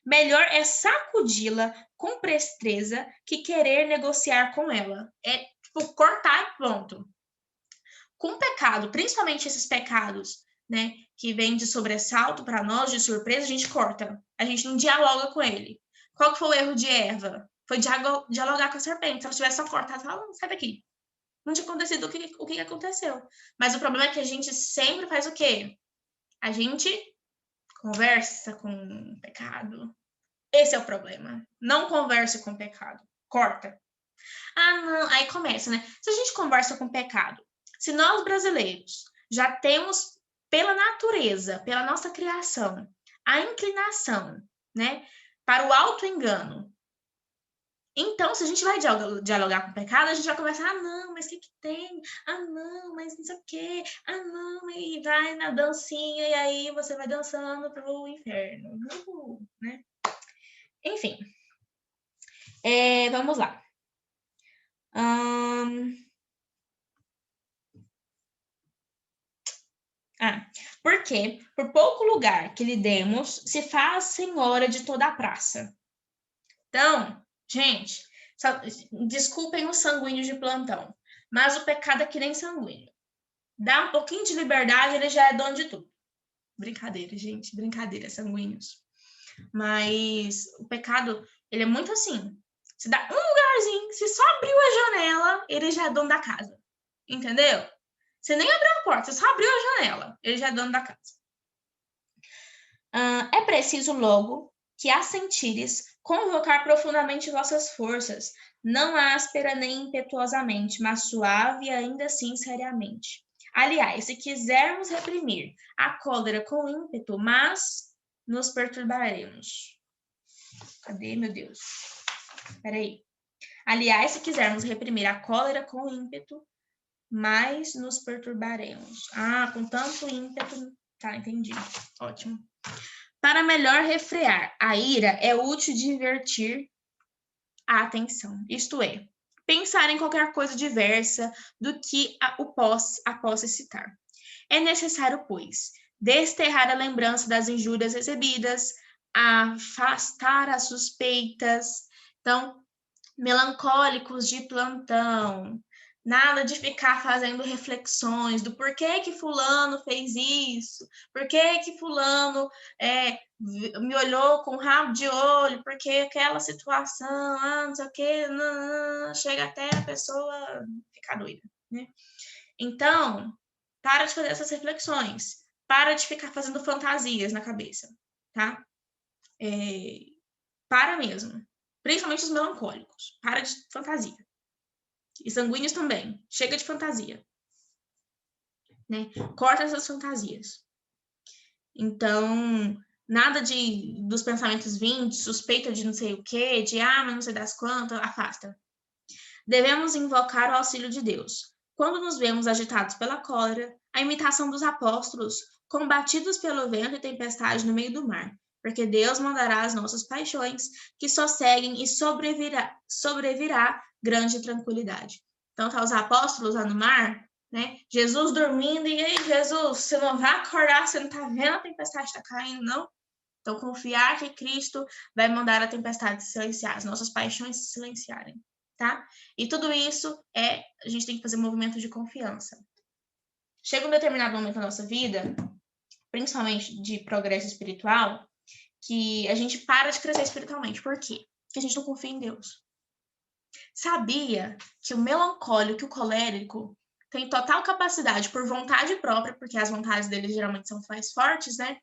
melhor é sacudi-la com presteza que querer negociar com ela. É tipo cortar e pronto. Com pecado, principalmente esses pecados, né, que vêm de sobressalto para nós, de surpresa, a gente corta. A gente não dialoga com ele. Qual que foi o erro de Eva? Foi dialogar com a serpente. Se ela tivesse só cortado, ela não sai daqui. Não tinha acontecido o que aconteceu. Mas o problema é que a gente sempre faz o quê? A gente conversa com o pecado. Esse é o problema. Não converse com o pecado. Corta. Não. Aí começa, né? Se a gente conversa com o pecado, se nós brasileiros já temos, pela natureza, pela nossa criação, a inclinação, né, para o auto-engano, então, se a gente vai dialogar com o pecado, a gente vai conversar, não, mas o que tem? Não, mas não sei o quê. Não, e vai na dancinha, e aí você vai dançando pro inferno, né? Enfim, vamos lá. Porque, por pouco lugar que lhe demos, se faz senhora de toda a praça. Então, gente, desculpem os sanguíneos de plantão, mas o pecado é que nem sanguíneo. dá um pouquinho de liberdade, ele já é dono de tudo. Brincadeira, gente, brincadeira, sanguíneos. Mas o pecado, ele é muito assim. Se dá um lugarzinho, se só abriu a janela, ele já é dono da casa. Entendeu? Você nem abriu a porta, você só abriu a janela, ele já é dono da casa. É preciso, logo, que assentires, convocar profundamente vossas forças, não áspera nem impetuosamente, mas suave e ainda assim seriamente. Aliás, se quisermos reprimir a cólera com ímpeto, mas nos perturbaremos. Cadê, meu Deus? Peraí. Aliás, se quisermos reprimir a cólera com ímpeto, mas nos perturbaremos. Com tanto ímpeto. Tá, entendi. Ótimo. Para melhor refrear a ira, é útil divertir a atenção. Isto é, pensar em qualquer coisa diversa do que a possa excitar. É necessário, pois, desterrar a lembrança das injúrias recebidas, afastar as suspeitas. Então, melancólicos de plantão, nada de ficar fazendo reflexões do porquê que fulano fez isso, porquê que fulano me olhou com rabo de olho, porque aquela situação, não sei o quê, chega até a pessoa ficar doida, né? Então, para de fazer essas reflexões, para de ficar fazendo fantasias na cabeça, tá? Para mesmo. Principalmente os melancólicos. Para de fantasia. E sanguíneos também. Chega de fantasia. Né? Corta essas fantasias. Então, nada dos pensamentos vindos, suspeita de não sei o quê, de mas não sei das quantas, afasta. Devemos invocar o auxílio de Deus. Quando nos vemos agitados pela cólera, a imitação dos apóstolos, combatidos pelo vento e tempestade no meio do mar, porque Deus mandará as nossas paixões, que só seguem e sobrevirá grande tranquilidade. Então, tá os apóstolos lá no mar, né? Jesus dormindo, e aí, Jesus, você não vai acordar, você não tá vendo a tempestade tá caindo, não? Então, confiar que Cristo vai mandar a tempestade se silenciar, as nossas paixões se silenciarem, tá? E tudo isso a gente tem que fazer movimentos de confiança. Chega um determinado momento da nossa vida, principalmente de progresso espiritual, que a gente para de crescer espiritualmente. Por quê? Porque a gente não confia em Deus. Sabia que o melancólico, que o colérico, tem total capacidade por vontade própria, porque as vontades deles geralmente são mais fortes, né?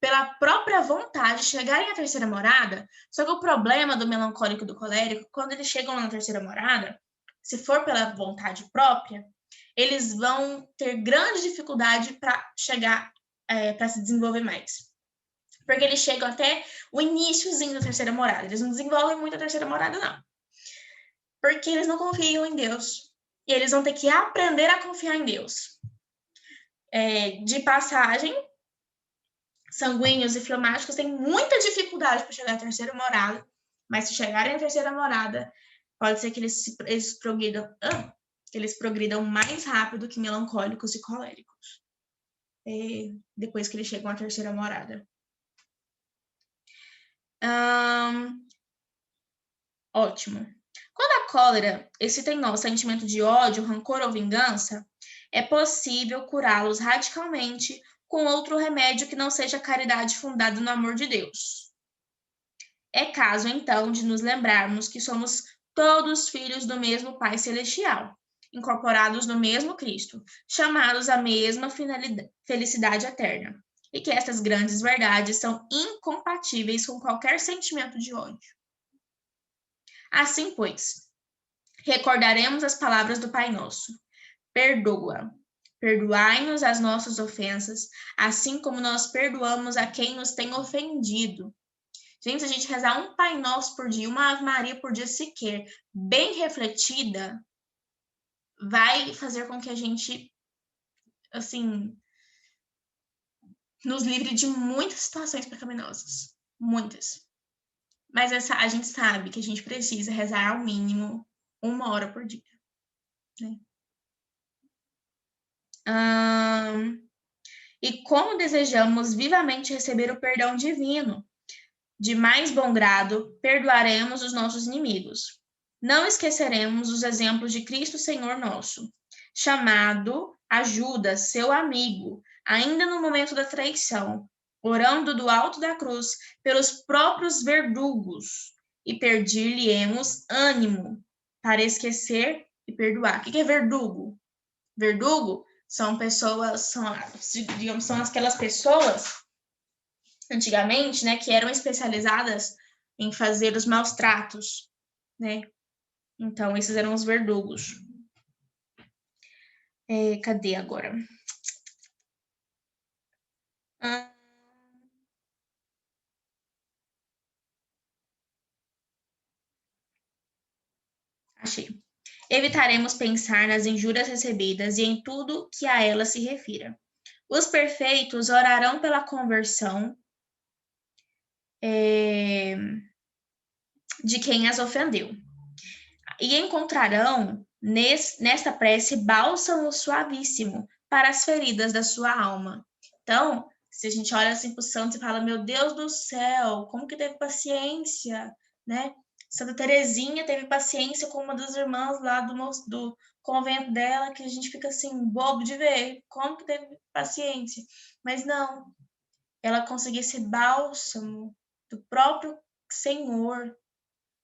Pela própria vontade, chegarem à terceira morada. Só que o problema do melancólico e do colérico, quando eles chegam na terceira morada, se for pela vontade própria, eles vão ter grande dificuldade para chegar, para se desenvolver mais. Porque eles chegam até o iníciozinho da terceira morada. Eles não desenvolvem muito a terceira morada, não. Porque eles não confiam em Deus. E eles vão ter que aprender a confiar em Deus. De passagem, sanguíneos e fleumáticos têm muita dificuldade para chegar à terceira morada. Mas se chegarem à terceira morada, pode ser que eles progridam mais rápido que melancólicos e coléricos. Depois que eles chegam à terceira morada. Ótimo. Quando a cólera excita em nós sentimento de ódio, rancor ou vingança, é possível curá-los radicalmente com outro remédio que não seja a caridade fundada no amor de Deus. É caso, então, de nos lembrarmos que somos todos filhos do mesmo Pai Celestial, incorporados no mesmo Cristo, chamados à mesma felicidade eterna, e que estas grandes verdades são incompatíveis com qualquer sentimento de ódio. Assim, pois, recordaremos as palavras do Pai Nosso. Perdoai-nos as nossas ofensas, assim como nós perdoamos a quem nos tem ofendido. Gente, se a gente rezar um Pai Nosso por dia, uma Ave Maria por dia sequer, bem refletida, vai fazer com que a gente, assim, nos livre de muitas situações pecaminosas. Muitas. Mas a gente sabe que a gente precisa rezar ao mínimo 1 hora por dia. Né? E como desejamos vivamente receber o perdão divino, de mais bom grado, perdoaremos os nossos inimigos. Não esqueceremos os exemplos de Cristo Senhor nosso, chamado a Judas, seu amigo, ainda no momento da traição, orando do alto da cruz pelos próprios verdugos, e perdir-lhe-emos ânimo para esquecer e perdoar. O que é verdugo? Verdugo são pessoas, digamos, são aquelas pessoas, antigamente, né, que eram especializadas em fazer os maus tratos, né? Então, esses eram os verdugos. Cadê agora? Achei. Evitaremos pensar nas injúrias recebidas e em tudo que a elas se refira. Os perfeitos orarão pela conversão de quem as ofendeu. E encontrarão nesta prece bálsamo suavíssimo para as feridas da sua alma. Então, se a gente olha assim para os santos e fala, meu Deus do céu, como que teve paciência, né? Santa Teresinha teve paciência com uma das irmãs lá do convento dela, que a gente fica assim, bobo de ver, como que teve paciência? Mas não, ela conseguia esse bálsamo do próprio Senhor,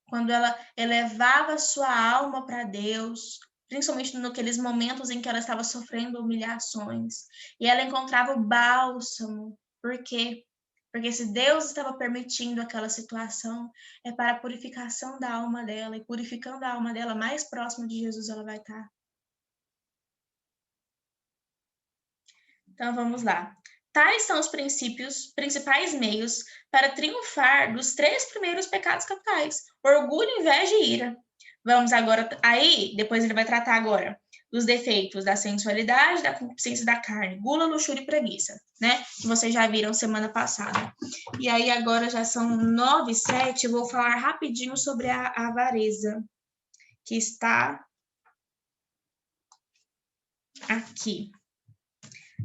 quando ela elevava a sua alma para Deus, principalmente naqueles momentos em que ela estava sofrendo humilhações, e ela encontrava o bálsamo. Por quê? Porque se Deus estava permitindo aquela situação, é para a purificação da alma dela, e purificando a alma dela, mais próxima de Jesus ela vai estar. Então, vamos lá. Tais são os principais meios para triunfar dos 3 primeiros pecados capitais: orgulho, inveja e ira. Vamos agora, aí, depois ele vai tratar agora dos defeitos da sensualidade, da concupiscência da carne, gula, luxúria e preguiça, né? Que vocês já viram semana passada. E aí agora já são 9h07, eu vou falar rapidinho sobre a avareza, que está aqui.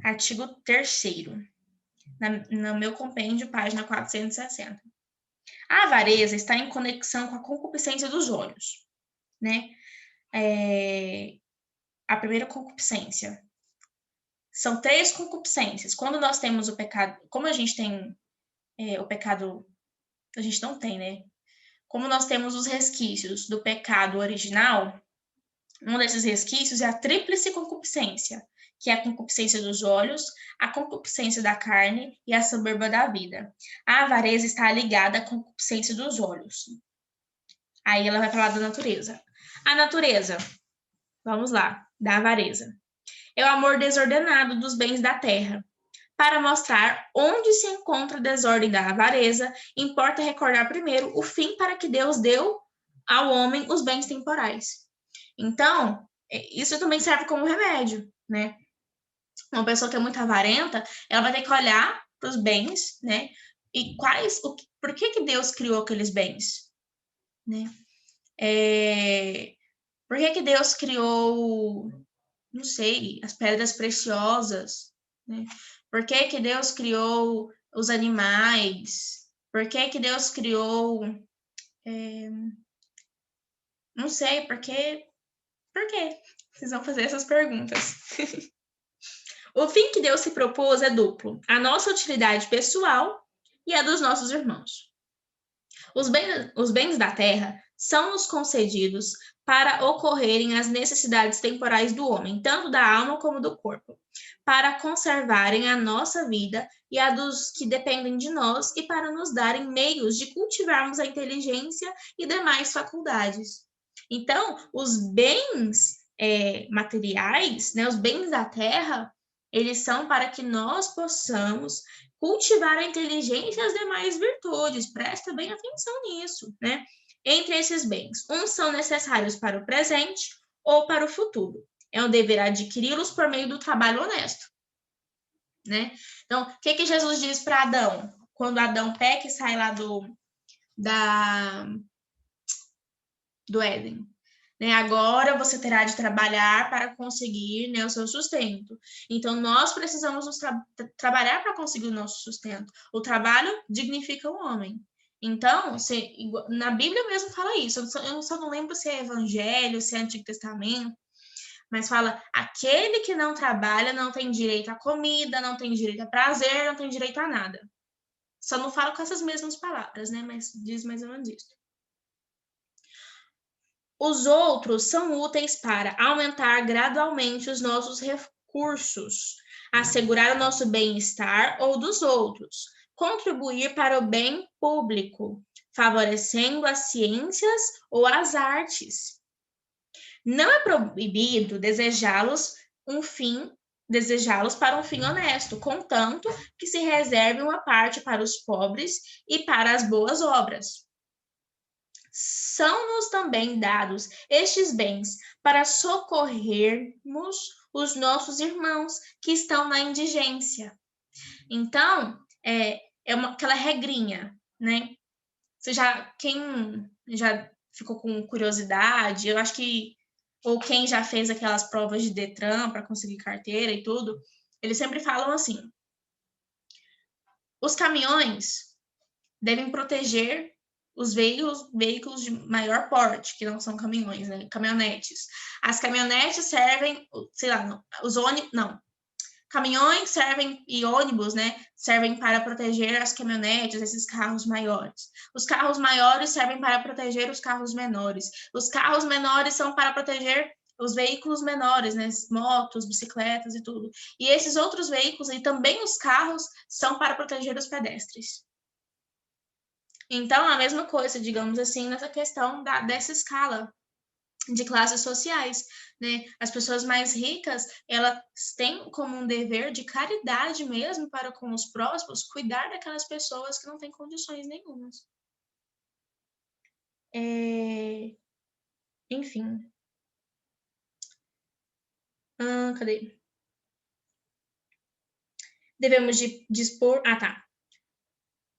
Artigo 3º, no meu compêndio, página 460. A avareza está em conexão com a concupiscência dos olhos, né? A primeira concupiscência. São 3 concupiscências. Quando nós temos o pecado, como a gente tem o pecado, a gente não tem, né? Como nós temos os resquícios do pecado original, um desses resquícios é a tríplice concupiscência, que é a concupiscência dos olhos, a concupiscência da carne e a soberba da vida. A avareza está ligada à concupiscência dos olhos. Aí ela vai falar da natureza. A natureza, vamos lá, da avareza. É o amor desordenado dos bens da terra. Para mostrar onde se encontra a desordem da avareza, importa recordar primeiro o fim para que Deus deu ao homem os bens temporais. Então, isso também serve como remédio, né? Uma pessoa que é muito avarenta, ela vai ter que olhar para os bens, né? E por que Deus criou aqueles bens, né? Por que Deus criou, não sei, as pedras preciosas, né? Por que Deus criou os animais? Por que Deus criou, não sei, por quê? Vocês vão fazer essas perguntas. O fim que Deus se propôs é duplo: a nossa utilidade pessoal e a dos nossos irmãos. Os bens da terra são-nos concedidos para ocorrerem as necessidades temporais do homem, tanto da alma como do corpo, para conservarem a nossa vida e a dos que dependem de nós e para nos darem meios de cultivarmos a inteligência e demais faculdades. Então, os bens materiais, né, os bens da terra, eles são para que nós possamos cultivar a inteligência e as demais virtudes. Presta bem atenção nisso, né? Entre esses bens, uns são necessários para o presente ou para o futuro. É um dever adquiri-los por meio do trabalho honesto, né? Então, o que Jesus diz para Adão? Quando Adão peca e sai lá do Éden, né? Agora você terá de trabalhar para conseguir, né, o seu sustento. Então, nós precisamos trabalhar para conseguir o nosso sustento. O trabalho dignifica o homem. Então, na Bíblia mesmo fala isso. Eu só não lembro se é Evangelho, se é Antigo Testamento, mas fala, aquele que não trabalha não tem direito à comida, não tem direito a prazer, não tem direito a nada. Só não fala com essas mesmas palavras, né? Mas diz mais ou menos isso. Os outros são úteis para aumentar gradualmente os nossos recursos, assegurar o nosso bem-estar ou dos outros, contribuir para o bem público, favorecendo as ciências ou as artes. Não é proibido desejá-los para um fim honesto, contanto que se reserve uma parte para os pobres e para as boas obras. São-nos também dados estes bens para socorrermos os nossos irmãos que estão na indigência. Então, aquela regrinha, né? Quem já ficou com curiosidade, eu acho que, ou quem já fez aquelas provas de Detran para conseguir carteira e tudo, eles sempre falam assim: os caminhões devem proteger os veículos de maior porte, que não são caminhões, né? Caminhonetes. As caminhonetes servem, sei lá, caminhões servem e ônibus, né, servem para proteger as caminhonetes, esses carros maiores. Os carros maiores servem para proteger os carros menores. Os carros menores são para proteger os veículos menores, né, motos, bicicletas e tudo. E esses outros veículos e também os carros são para proteger os pedestres. Então, a mesma coisa, digamos assim, nessa questão dessa escala de classes sociais, né? As pessoas mais ricas, elas têm como um dever de caridade mesmo para com os próximos, cuidar daquelas pessoas que não têm condições nenhumas. Enfim. Cadê? Devemos dispor... tá.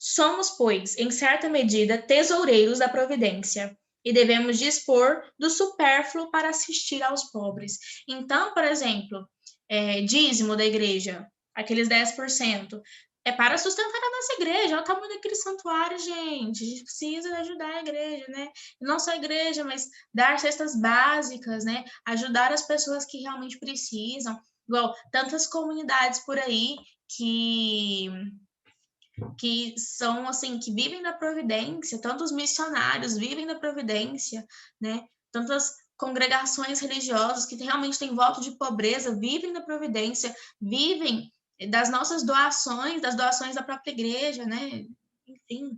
Somos, pois, em certa medida, tesoureiros da providência, e devemos dispor do supérfluo para assistir aos pobres. Então, por exemplo, dízimo da igreja, aqueles 10%, é para sustentar a nossa igreja. Olha o tamanho daquele santuário, gente. A gente precisa ajudar a igreja, né? E não só a igreja, mas dar cestas básicas, né? Ajudar as pessoas que realmente precisam. Igual tantas comunidades por aí que são assim, que vivem da providência, tantos missionários vivem da providência, né? Tantas congregações religiosas que realmente têm voto de pobreza, vivem da providência, vivem das nossas doações, das doações da própria igreja, né? Enfim.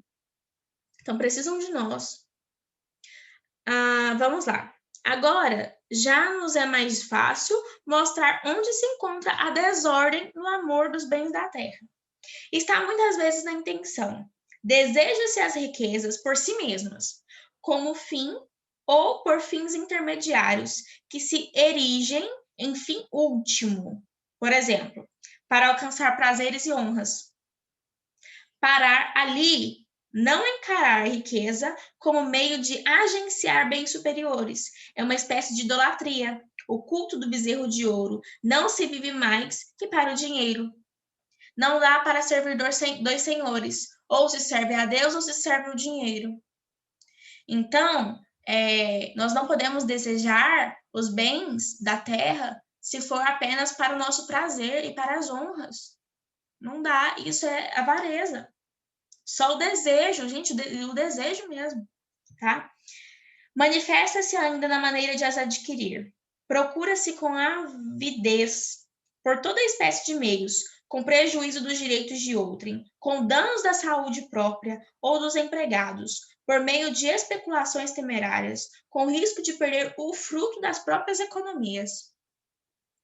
Então precisam de nós. Vamos lá. Agora, já nos é mais fácil mostrar onde se encontra a desordem no amor dos bens da terra. Está muitas vezes na intenção. Deseja-se as riquezas por si mesmas, como fim ou por fins intermediários que se erigem em fim último. Por exemplo, para alcançar prazeres e honras. Parar ali, não encarar a riqueza como meio de agenciar bens superiores. É uma espécie de idolatria. O culto do bezerro de ouro. Não se vive mais que para o dinheiro. Não dá para servir dois senhores. Ou se serve a Deus ou se serve o dinheiro. Então, nós não podemos desejar os bens da terra se for apenas para o nosso prazer e para as honras. Não dá, isso é avareza. Só o desejo, gente, o desejo mesmo, tá? Manifesta-se ainda na maneira de as adquirir. Procura-se com avidez por toda espécie de meios, com prejuízo dos direitos de outrem, com danos da saúde própria ou dos empregados, por meio de especulações temerárias, com risco de perder o fruto das próprias economias.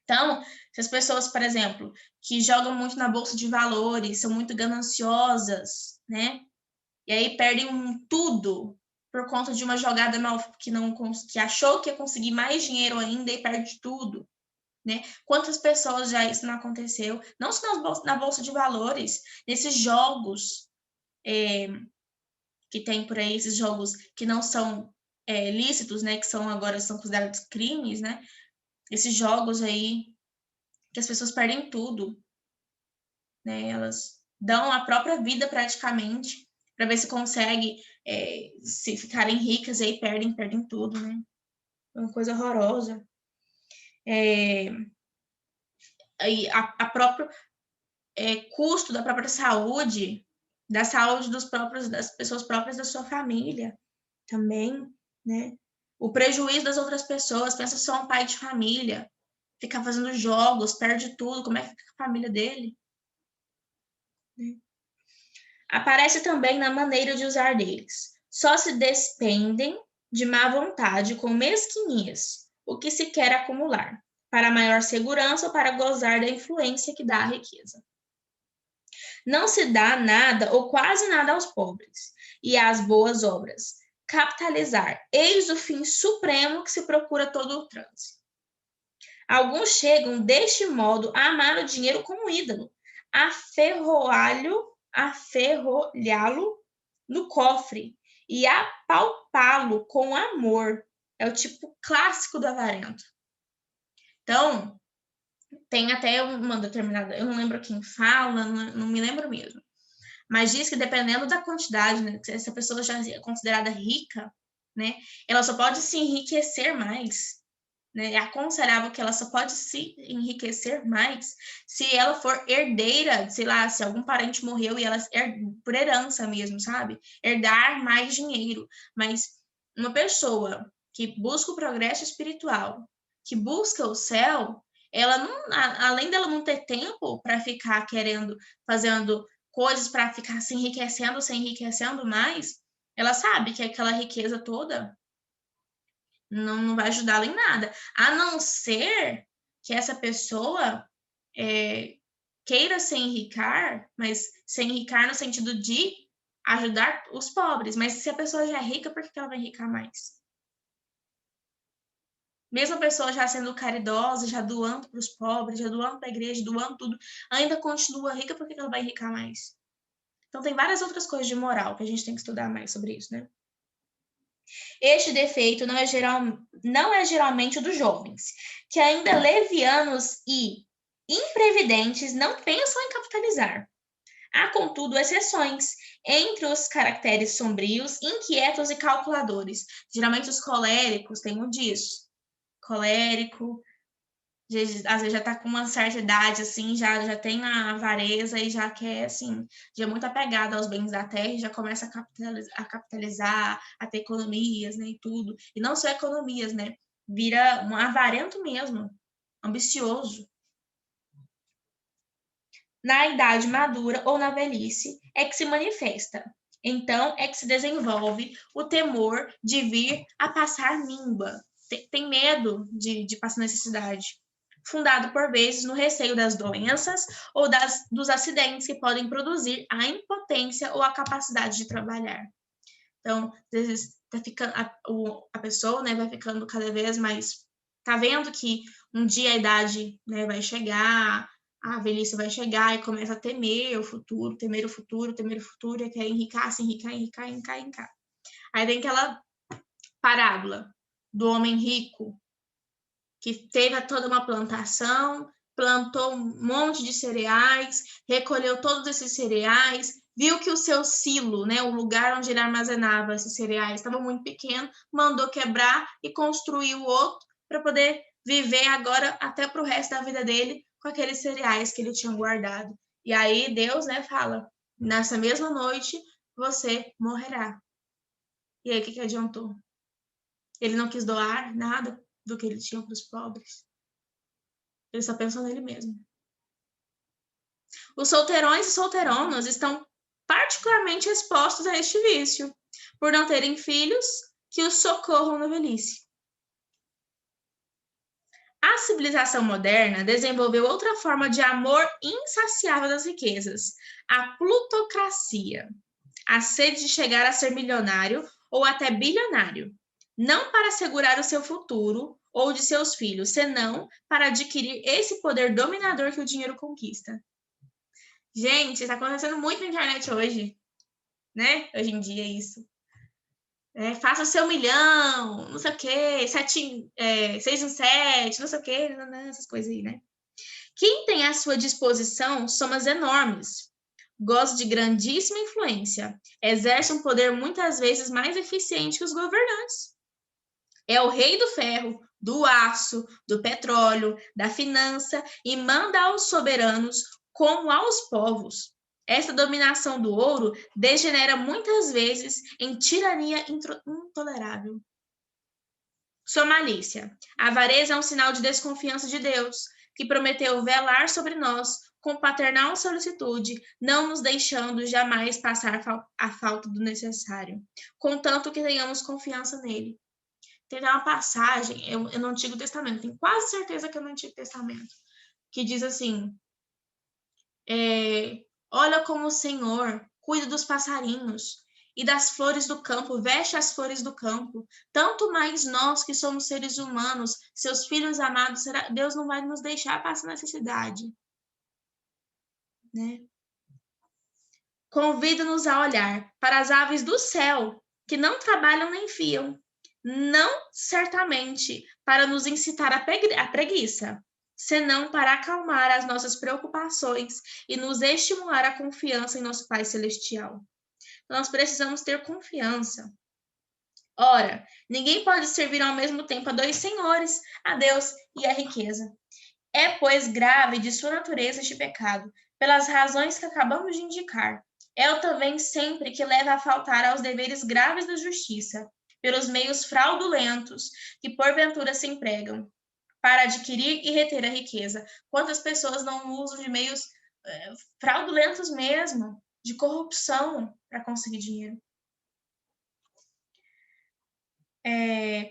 Então, se as pessoas, por exemplo, que jogam muito na bolsa de valores, são muito gananciosas, né? E aí perdem tudo por conta de uma jogada mal que achou que ia conseguir mais dinheiro ainda e perde tudo, né? Quantas pessoas já isso não aconteceu? Não só na bolsa de valores, nesses jogos que tem por aí, esses jogos que não são lícitos, né? Que agora são considerados crimes, né? Esses jogos aí que as pessoas perdem tudo, né? Elas dão a própria vida praticamente para ver se consegue se ficarem ricas e aí perdem tudo, né? É uma coisa horrorosa. a próprio custo da própria saúde, da saúde das pessoas próprias da sua família também, né? O prejuízo das outras pessoas. Pensa só um pai de família, ficar fazendo jogos, perde tudo, como é que fica a família dele? Né? Aparece também na maneira de usar deles. Só se despendem de má vontade com mesquinhez, o que se quer acumular, para maior segurança ou para gozar da influência que dá a riqueza. Não se dá nada ou quase nada aos pobres, e às boas obras. Capitalizar, eis o fim supremo que se procura todo o transe. Alguns chegam, deste modo, a amar o dinheiro como ídolo, a ferrolhá-lo no cofre e apalpá-lo com amor. É o tipo clássico do avarento. Então, tem até uma determinada, eu não lembro quem fala, não me lembro mesmo, mas diz que dependendo da quantidade, né, se essa pessoa já é considerada rica, né, ela só pode se enriquecer mais, né, é aconselhável que ela só pode se enriquecer mais se ela for herdeira, sei lá, se algum parente morreu e ela por herança mesmo, sabe? Herdar mais dinheiro. Mas uma pessoa que busca o progresso espiritual, que busca o céu, ela não, além dela não ter tempo para ficar fazendo coisas para ficar se enriquecendo mais, ela sabe que aquela riqueza toda não vai ajudá-la em nada, a não ser que essa pessoa queira se enricar, mas se enricar no sentido de ajudar os pobres. Mas se a pessoa já é rica, por que ela vai enricar mais? Mesmo a pessoa já sendo caridosa, já doando para os pobres, já doando para a igreja, doando tudo, ainda continua rica, por que ela vai enricar mais? Então tem várias outras coisas de moral que a gente tem que estudar mais sobre isso, né? Este defeito não é geralmente o dos jovens, que ainda levianos e imprevidentes não pensam em capitalizar. Há, contudo, exceções entre os caracteres sombrios, inquietos e calculadores. Geralmente os coléricos têm um disso. Colérico, às vezes já está com uma certa idade, assim, já tem a avareza e já quer, assim, já é muito apegado aos bens da terra e já começa a capitalizar, a ter economias, né, e tudo. E não só economias, né, vira um avarento mesmo, ambicioso. Na idade madura ou na velhice é que se manifesta. Então é que se desenvolve o temor de vir a passar míngua. Tem medo de passar necessidade. Fundado por vezes no receio das doenças ou dos acidentes que podem produzir a impotência ou a capacidade de trabalhar. Então, às vezes, a pessoa, né, vai ficando cada vez mais... Tá vendo que um dia a idade, né, vai chegar, a velhice vai chegar e começa a temer o futuro, e quer enricar, se enricar. Aí vem aquela parábola do homem rico, que teve toda uma plantação, plantou um monte de cereais, recolheu todos esses cereais, viu que o seu silo, né, o lugar onde ele armazenava esses cereais, estava muito pequeno, mandou quebrar e construiu outro para poder viver agora até para o resto da vida dele com aqueles cereais que ele tinha guardado. E aí Deus, né, fala, nessa mesma noite você morrerá. E aí o que adiantou? Ele não quis doar nada do que ele tinha para os pobres. Ele só pensou nele mesmo. Os solteirões e solteironas estão particularmente expostos a este vício, por não terem filhos que os socorram na velhice. A civilização moderna desenvolveu outra forma de amor insaciável das riquezas, a plutocracia, a sede de chegar a ser milionário ou até bilionário, não para assegurar o seu futuro ou de seus filhos, senão para adquirir esse poder dominador que o dinheiro conquista. Gente, está acontecendo muito na internet hoje, né? Hoje em dia isso. Faça o seu 1 milhão, não sei o quê, 6 em 7, não sei o quê, essas coisas aí, né? Quem tem à sua disposição somas enormes, goza de grandíssima influência, exerce um poder muitas vezes mais eficiente que os governantes. É o rei do ferro, do aço, do petróleo, da finança e manda aos soberanos como aos povos. Essa dominação do ouro degenera muitas vezes em tirania intolerável. Sua malícia. A avareza é um sinal de desconfiança de Deus, que prometeu velar sobre nós com paternal solicitude, não nos deixando jamais passar a falta do necessário, contanto que tenhamos confiança nele. Tem uma passagem no Antigo Testamento, tenho quase certeza que é no Antigo Testamento, que diz assim, olha como o Senhor cuida dos passarinhos e das flores do campo, veste as flores do campo. Tanto mais nós que somos seres humanos, seus filhos amados, Deus não vai nos deixar passar necessidade. Né? Convida-nos a olhar para as aves do céu, que não trabalham nem fiam, não certamente para nos incitar à preguiça, senão para acalmar as nossas preocupações e nos estimular a confiança em nosso Pai Celestial. Nós precisamos ter confiança. Ora, ninguém pode servir ao mesmo tempo a dois senhores, a Deus e a riqueza. É, pois, grave de sua natureza este pecado, pelas razões que acabamos de indicar. É também sempre que leva a faltar aos deveres graves da justiça, pelos meios fraudulentos que porventura se empregam para adquirir e reter a riqueza. Quantas pessoas não usam de meios fraudulentos mesmo, de corrupção para conseguir dinheiro?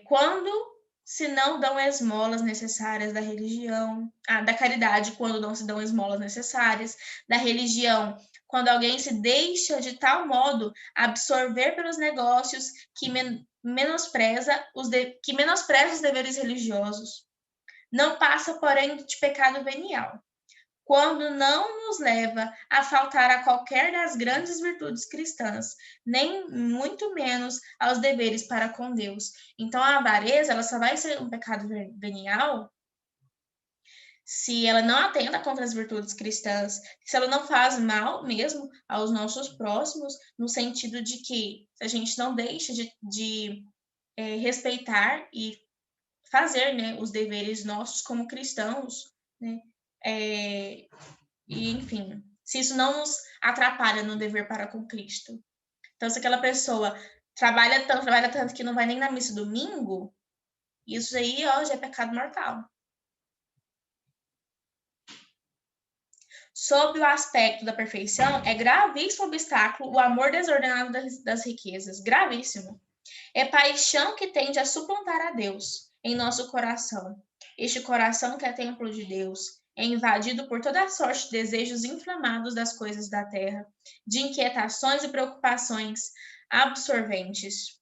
Quando se não dão esmolas necessárias da religião, da caridade, quando não se dão esmolas necessárias, da religião, quando alguém se deixa de tal modo absorver pelos negócios que menospreza os deveres religiosos. Não passa, porém, de pecado venial, quando não nos leva a faltar a qualquer das grandes virtudes cristãs, nem muito menos aos deveres para com Deus. Então, a avareza, ela só vai ser um pecado venial se ela não atenta contra as virtudes cristãs, se ela não faz mal mesmo aos nossos próximos, no sentido de que a gente não deixa de respeitar e fazer, né, os deveres nossos como cristãos, né? E, enfim, se isso não nos atrapalha no dever para com Cristo. Então, se aquela pessoa trabalha tanto que não vai nem na missa domingo, isso aí, já é pecado mortal. Sob o aspecto da perfeição, é gravíssimo obstáculo o amor desordenado das riquezas. Gravíssimo. É paixão que tende a suplantar a Deus em nosso coração. Este coração que é templo de Deus é invadido por toda sorte de desejos inflamados das coisas da terra, de inquietações e preocupações absorventes.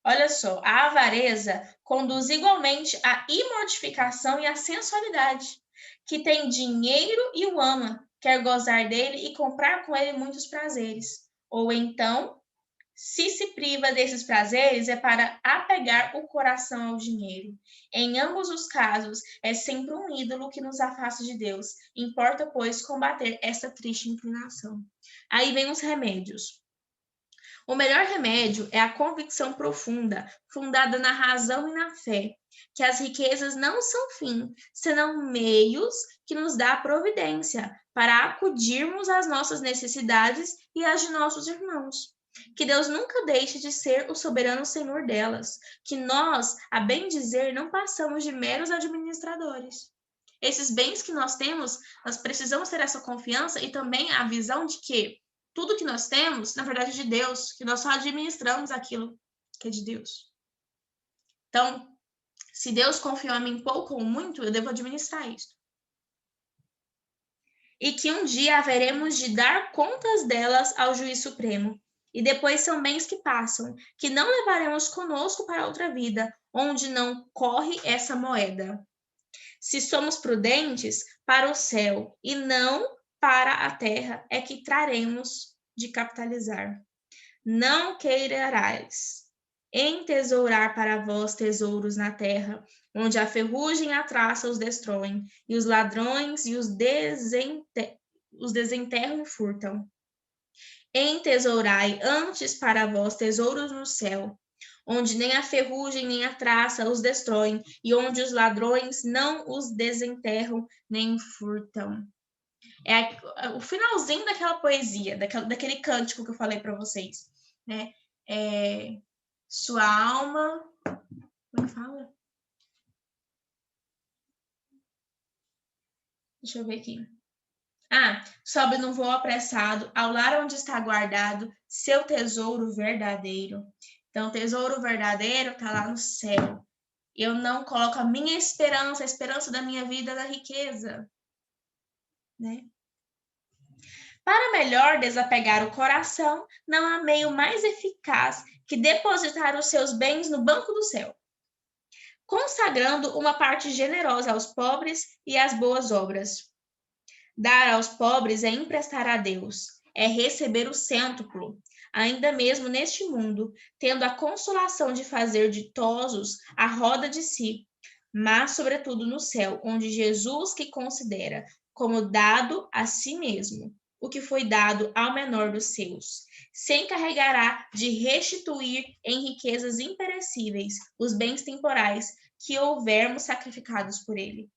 Olha só, a avareza conduz igualmente à imortificação e à sensualidade. Que tem dinheiro e o ama, quer gozar dele e comprar com ele muitos prazeres. Ou então, se priva desses prazeres, é para apegar o coração ao dinheiro. Em ambos os casos, é sempre um ídolo que nos afasta de Deus. Importa, pois, combater essa triste inclinação. Aí vem os remédios. O melhor remédio é a convicção profunda, fundada na razão e na fé, que as riquezas não são fim, senão meios que nos dá a providência para acudirmos às nossas necessidades e às de nossos irmãos. Que Deus nunca deixe de ser o soberano Senhor delas, que nós, a bem dizer, não passamos de meros administradores. Esses bens que nós temos, nós precisamos ter essa confiança e também a visão de que tudo que nós temos, na verdade, é de Deus, que nós só administramos aquilo que é de Deus. Então, se Deus confiou a mim pouco ou muito, eu devo administrar isso. E que um dia haveremos de dar contas delas ao juiz supremo. E depois são bens que passam, que não levaremos conosco para outra vida, onde não corre essa moeda. Se somos prudentes, para o céu e não para a terra é que traremos de capitalizar. Não queirás entesourar para vós tesouros na terra, onde a ferrugem e a traça os destroem, e os ladrões e os desenterram e furtam. Entesourai antes para vós tesouros no céu, onde nem a ferrugem nem a traça os destroem, e onde os ladrões não os desenterram nem furtam. É o finalzinho daquela poesia, daquele cântico que eu falei para vocês, né? Sua alma... Como fala? Deixa eu ver aqui. Sobe num voo apressado, ao lar onde está guardado seu tesouro verdadeiro. Então, o tesouro verdadeiro está lá no céu. Eu não coloco a minha esperança, a esperança da minha vida na riqueza, né? Para melhor desapegar o coração, não há meio mais eficaz que depositar os seus bens no banco do céu, consagrando uma parte generosa aos pobres e às boas obras. Dar aos pobres é emprestar a Deus, é receber o cêntuplo, ainda mesmo neste mundo, tendo a consolação de fazer ditosos a roda de si, mas sobretudo no céu, onde Jesus que considera como dado a si mesmo o que foi dado ao menor dos seus, se encarregará de restituir em riquezas imperecíveis os bens temporais que houvermos sacrificados por ele.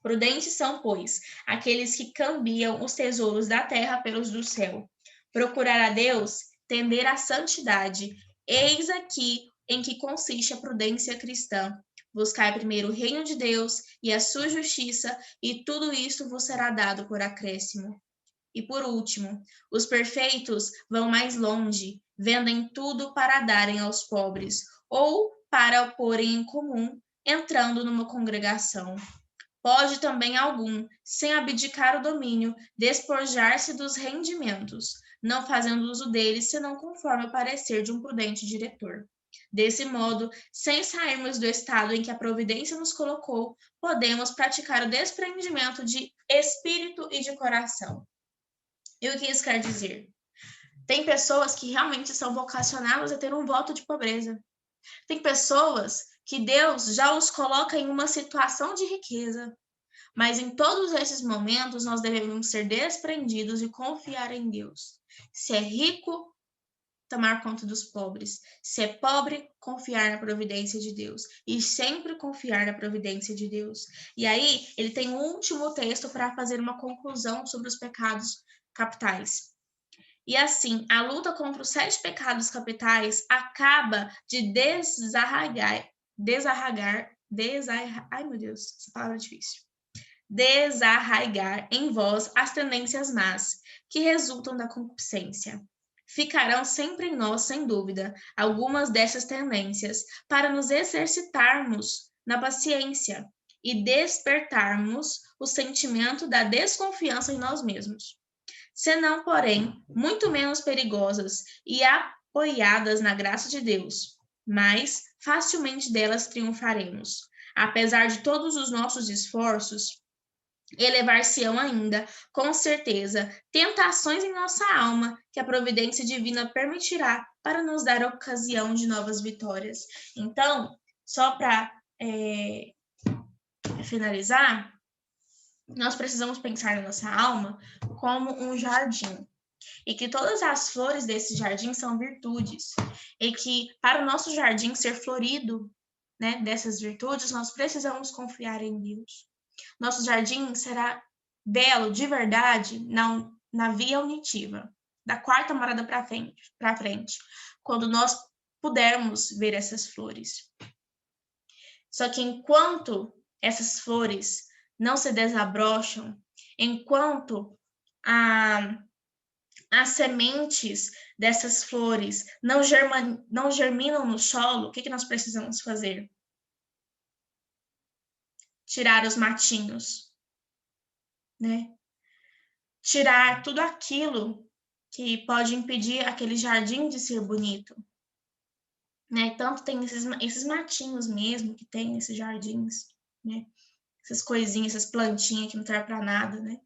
Prudentes são, pois, aqueles que cambiam os tesouros da terra pelos do céu. Procurar a Deus, tender à santidade. Eis aqui em que consiste a prudência cristã. Buscai primeiro o reino de Deus e a sua justiça, e tudo isto vos será dado por acréscimo. E por último, os perfeitos vão mais longe, vendem tudo para darem aos pobres, ou para o porem em comum, entrando numa congregação. Pode também algum, sem abdicar o domínio, despojar-se dos rendimentos, não fazendo uso deles, senão conforme o parecer de um prudente diretor. Desse modo, sem sairmos do estado em que a providência nos colocou, podemos praticar o desprendimento de espírito e de coração. E o que isso quer dizer? Tem pessoas que realmente são vocacionadas a ter um voto de pobreza. Tem pessoas que Deus já os coloca em uma situação de riqueza. Mas em todos esses momentos, nós devemos ser desprendidos e confiar em Deus. Se é rico, tomar conta dos pobres. Se é pobre, confiar na providência de Deus. E sempre confiar na providência de Deus. E aí, ele tem um último texto para fazer uma conclusão sobre os pecados capitais. E assim, a luta contra os 7 pecados capitais acaba de ai meu Deus, essa palavra é difícil. Desarraigar em vós as tendências más, que resultam da concupiscência. Ficarão sempre em nós, sem dúvida, algumas dessas tendências, para nos exercitarmos na paciência e despertarmos o sentimento da desconfiança em nós mesmos. Senão, porém, muito menos perigosas e apoiadas na graça de Deus, mas facilmente delas triunfaremos. Apesar de todos os nossos esforços, elevar-se-ão ainda, com certeza, tentações em nossa alma que a providência divina permitirá para nos dar ocasião de novas vitórias. Então, só para finalizar, nós precisamos pensar na nossa alma como um jardim. E que todas as flores desse jardim são virtudes. E que para o nosso jardim ser florido, né, dessas virtudes, nós precisamos confiar em Deus. Nosso jardim será belo de verdade na via unitiva, da 4ª morada para frente, quando nós pudermos ver essas flores. Só que enquanto essas flores não se desabrocham, enquanto as sementes dessas flores não germinam no solo, o que nós precisamos fazer? Tirar os matinhos, né? Tirar tudo aquilo que pode impedir aquele jardim de ser bonito, né? Tanto tem esses matinhos mesmo que tem nesses jardins, né? Essas coisinhas, essas plantinhas que não servem para nada, né?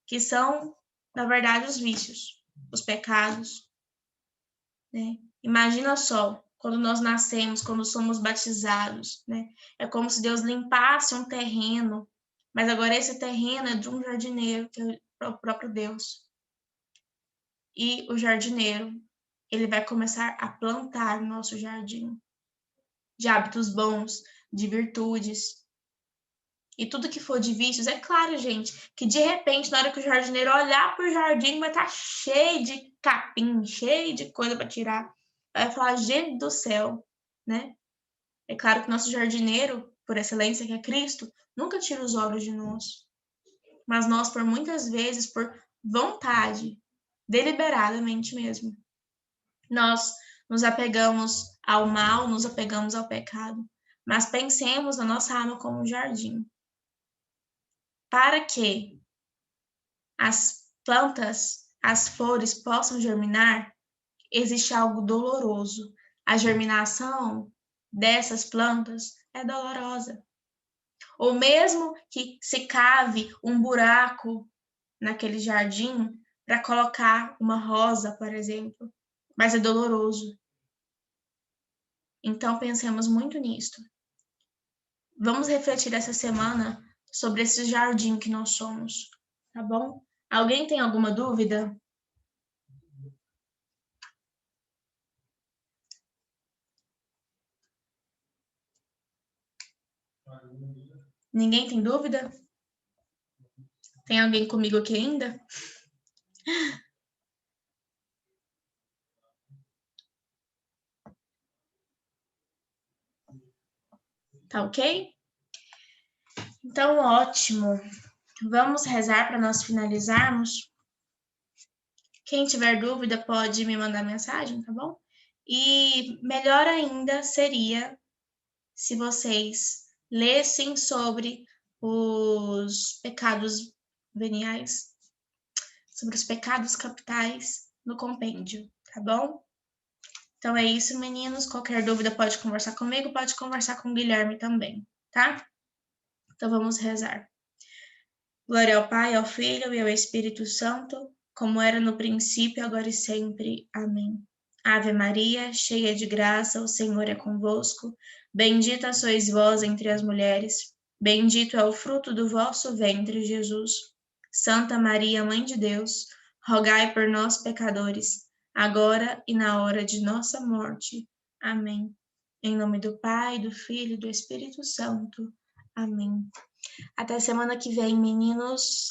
Que são, na verdade, os vícios, os pecados, né? Imagina só, quando nós nascemos, quando somos batizados, né? É como se Deus limpasse um terreno, mas agora esse terreno é de um jardineiro, que é o próprio Deus. E o jardineiro ele vai começar a plantar no nosso jardim de hábitos bons, de virtudes. E tudo que for de vícios, é claro, gente, que de repente, na hora que o jardineiro olhar para o jardim, vai estar cheio de capim, cheio de coisa para tirar. Vai falar, gente do céu, né? É claro que nosso jardineiro, por excelência, que é Cristo, nunca tira os olhos de nós. Mas nós, por muitas vezes, por vontade, deliberadamente mesmo, nós nos apegamos ao mal, nos apegamos ao pecado. Mas pensemos na nossa alma como um jardim. Para que as plantas, as flores possam germinar, existe algo doloroso. A germinação dessas plantas é dolorosa. Ou mesmo que se cave um buraco naquele jardim para colocar uma rosa, por exemplo, mas é doloroso. Então pensemos muito nisto. Vamos refletir essa semana sobre esse jardim que nós somos, tá bom? Alguém tem alguma dúvida? Ninguém tem dúvida? Tem alguém comigo aqui ainda? Tá ok? Então, ótimo. Vamos rezar para nós finalizarmos. Quem tiver dúvida pode me mandar mensagem, tá bom? E melhor ainda seria se vocês lessem sobre os pecados veniais, sobre os pecados capitais no compêndio, tá bom? Então é isso, meninos. Qualquer dúvida pode conversar comigo, pode conversar com o Guilherme também, tá? Então vamos rezar. Glória ao Pai, ao Filho e ao Espírito Santo, como era no princípio, agora e sempre. Amém. Ave Maria, cheia de graça, o Senhor é convosco. Bendita sois vós entre as mulheres. Bendito é o fruto do vosso ventre, Jesus. Santa Maria, Mãe de Deus, rogai por nós, pecadores, agora e na hora de nossa morte. Amém. Em nome do Pai, do Filho e do Espírito Santo. Amém. Até semana que vem, meninos.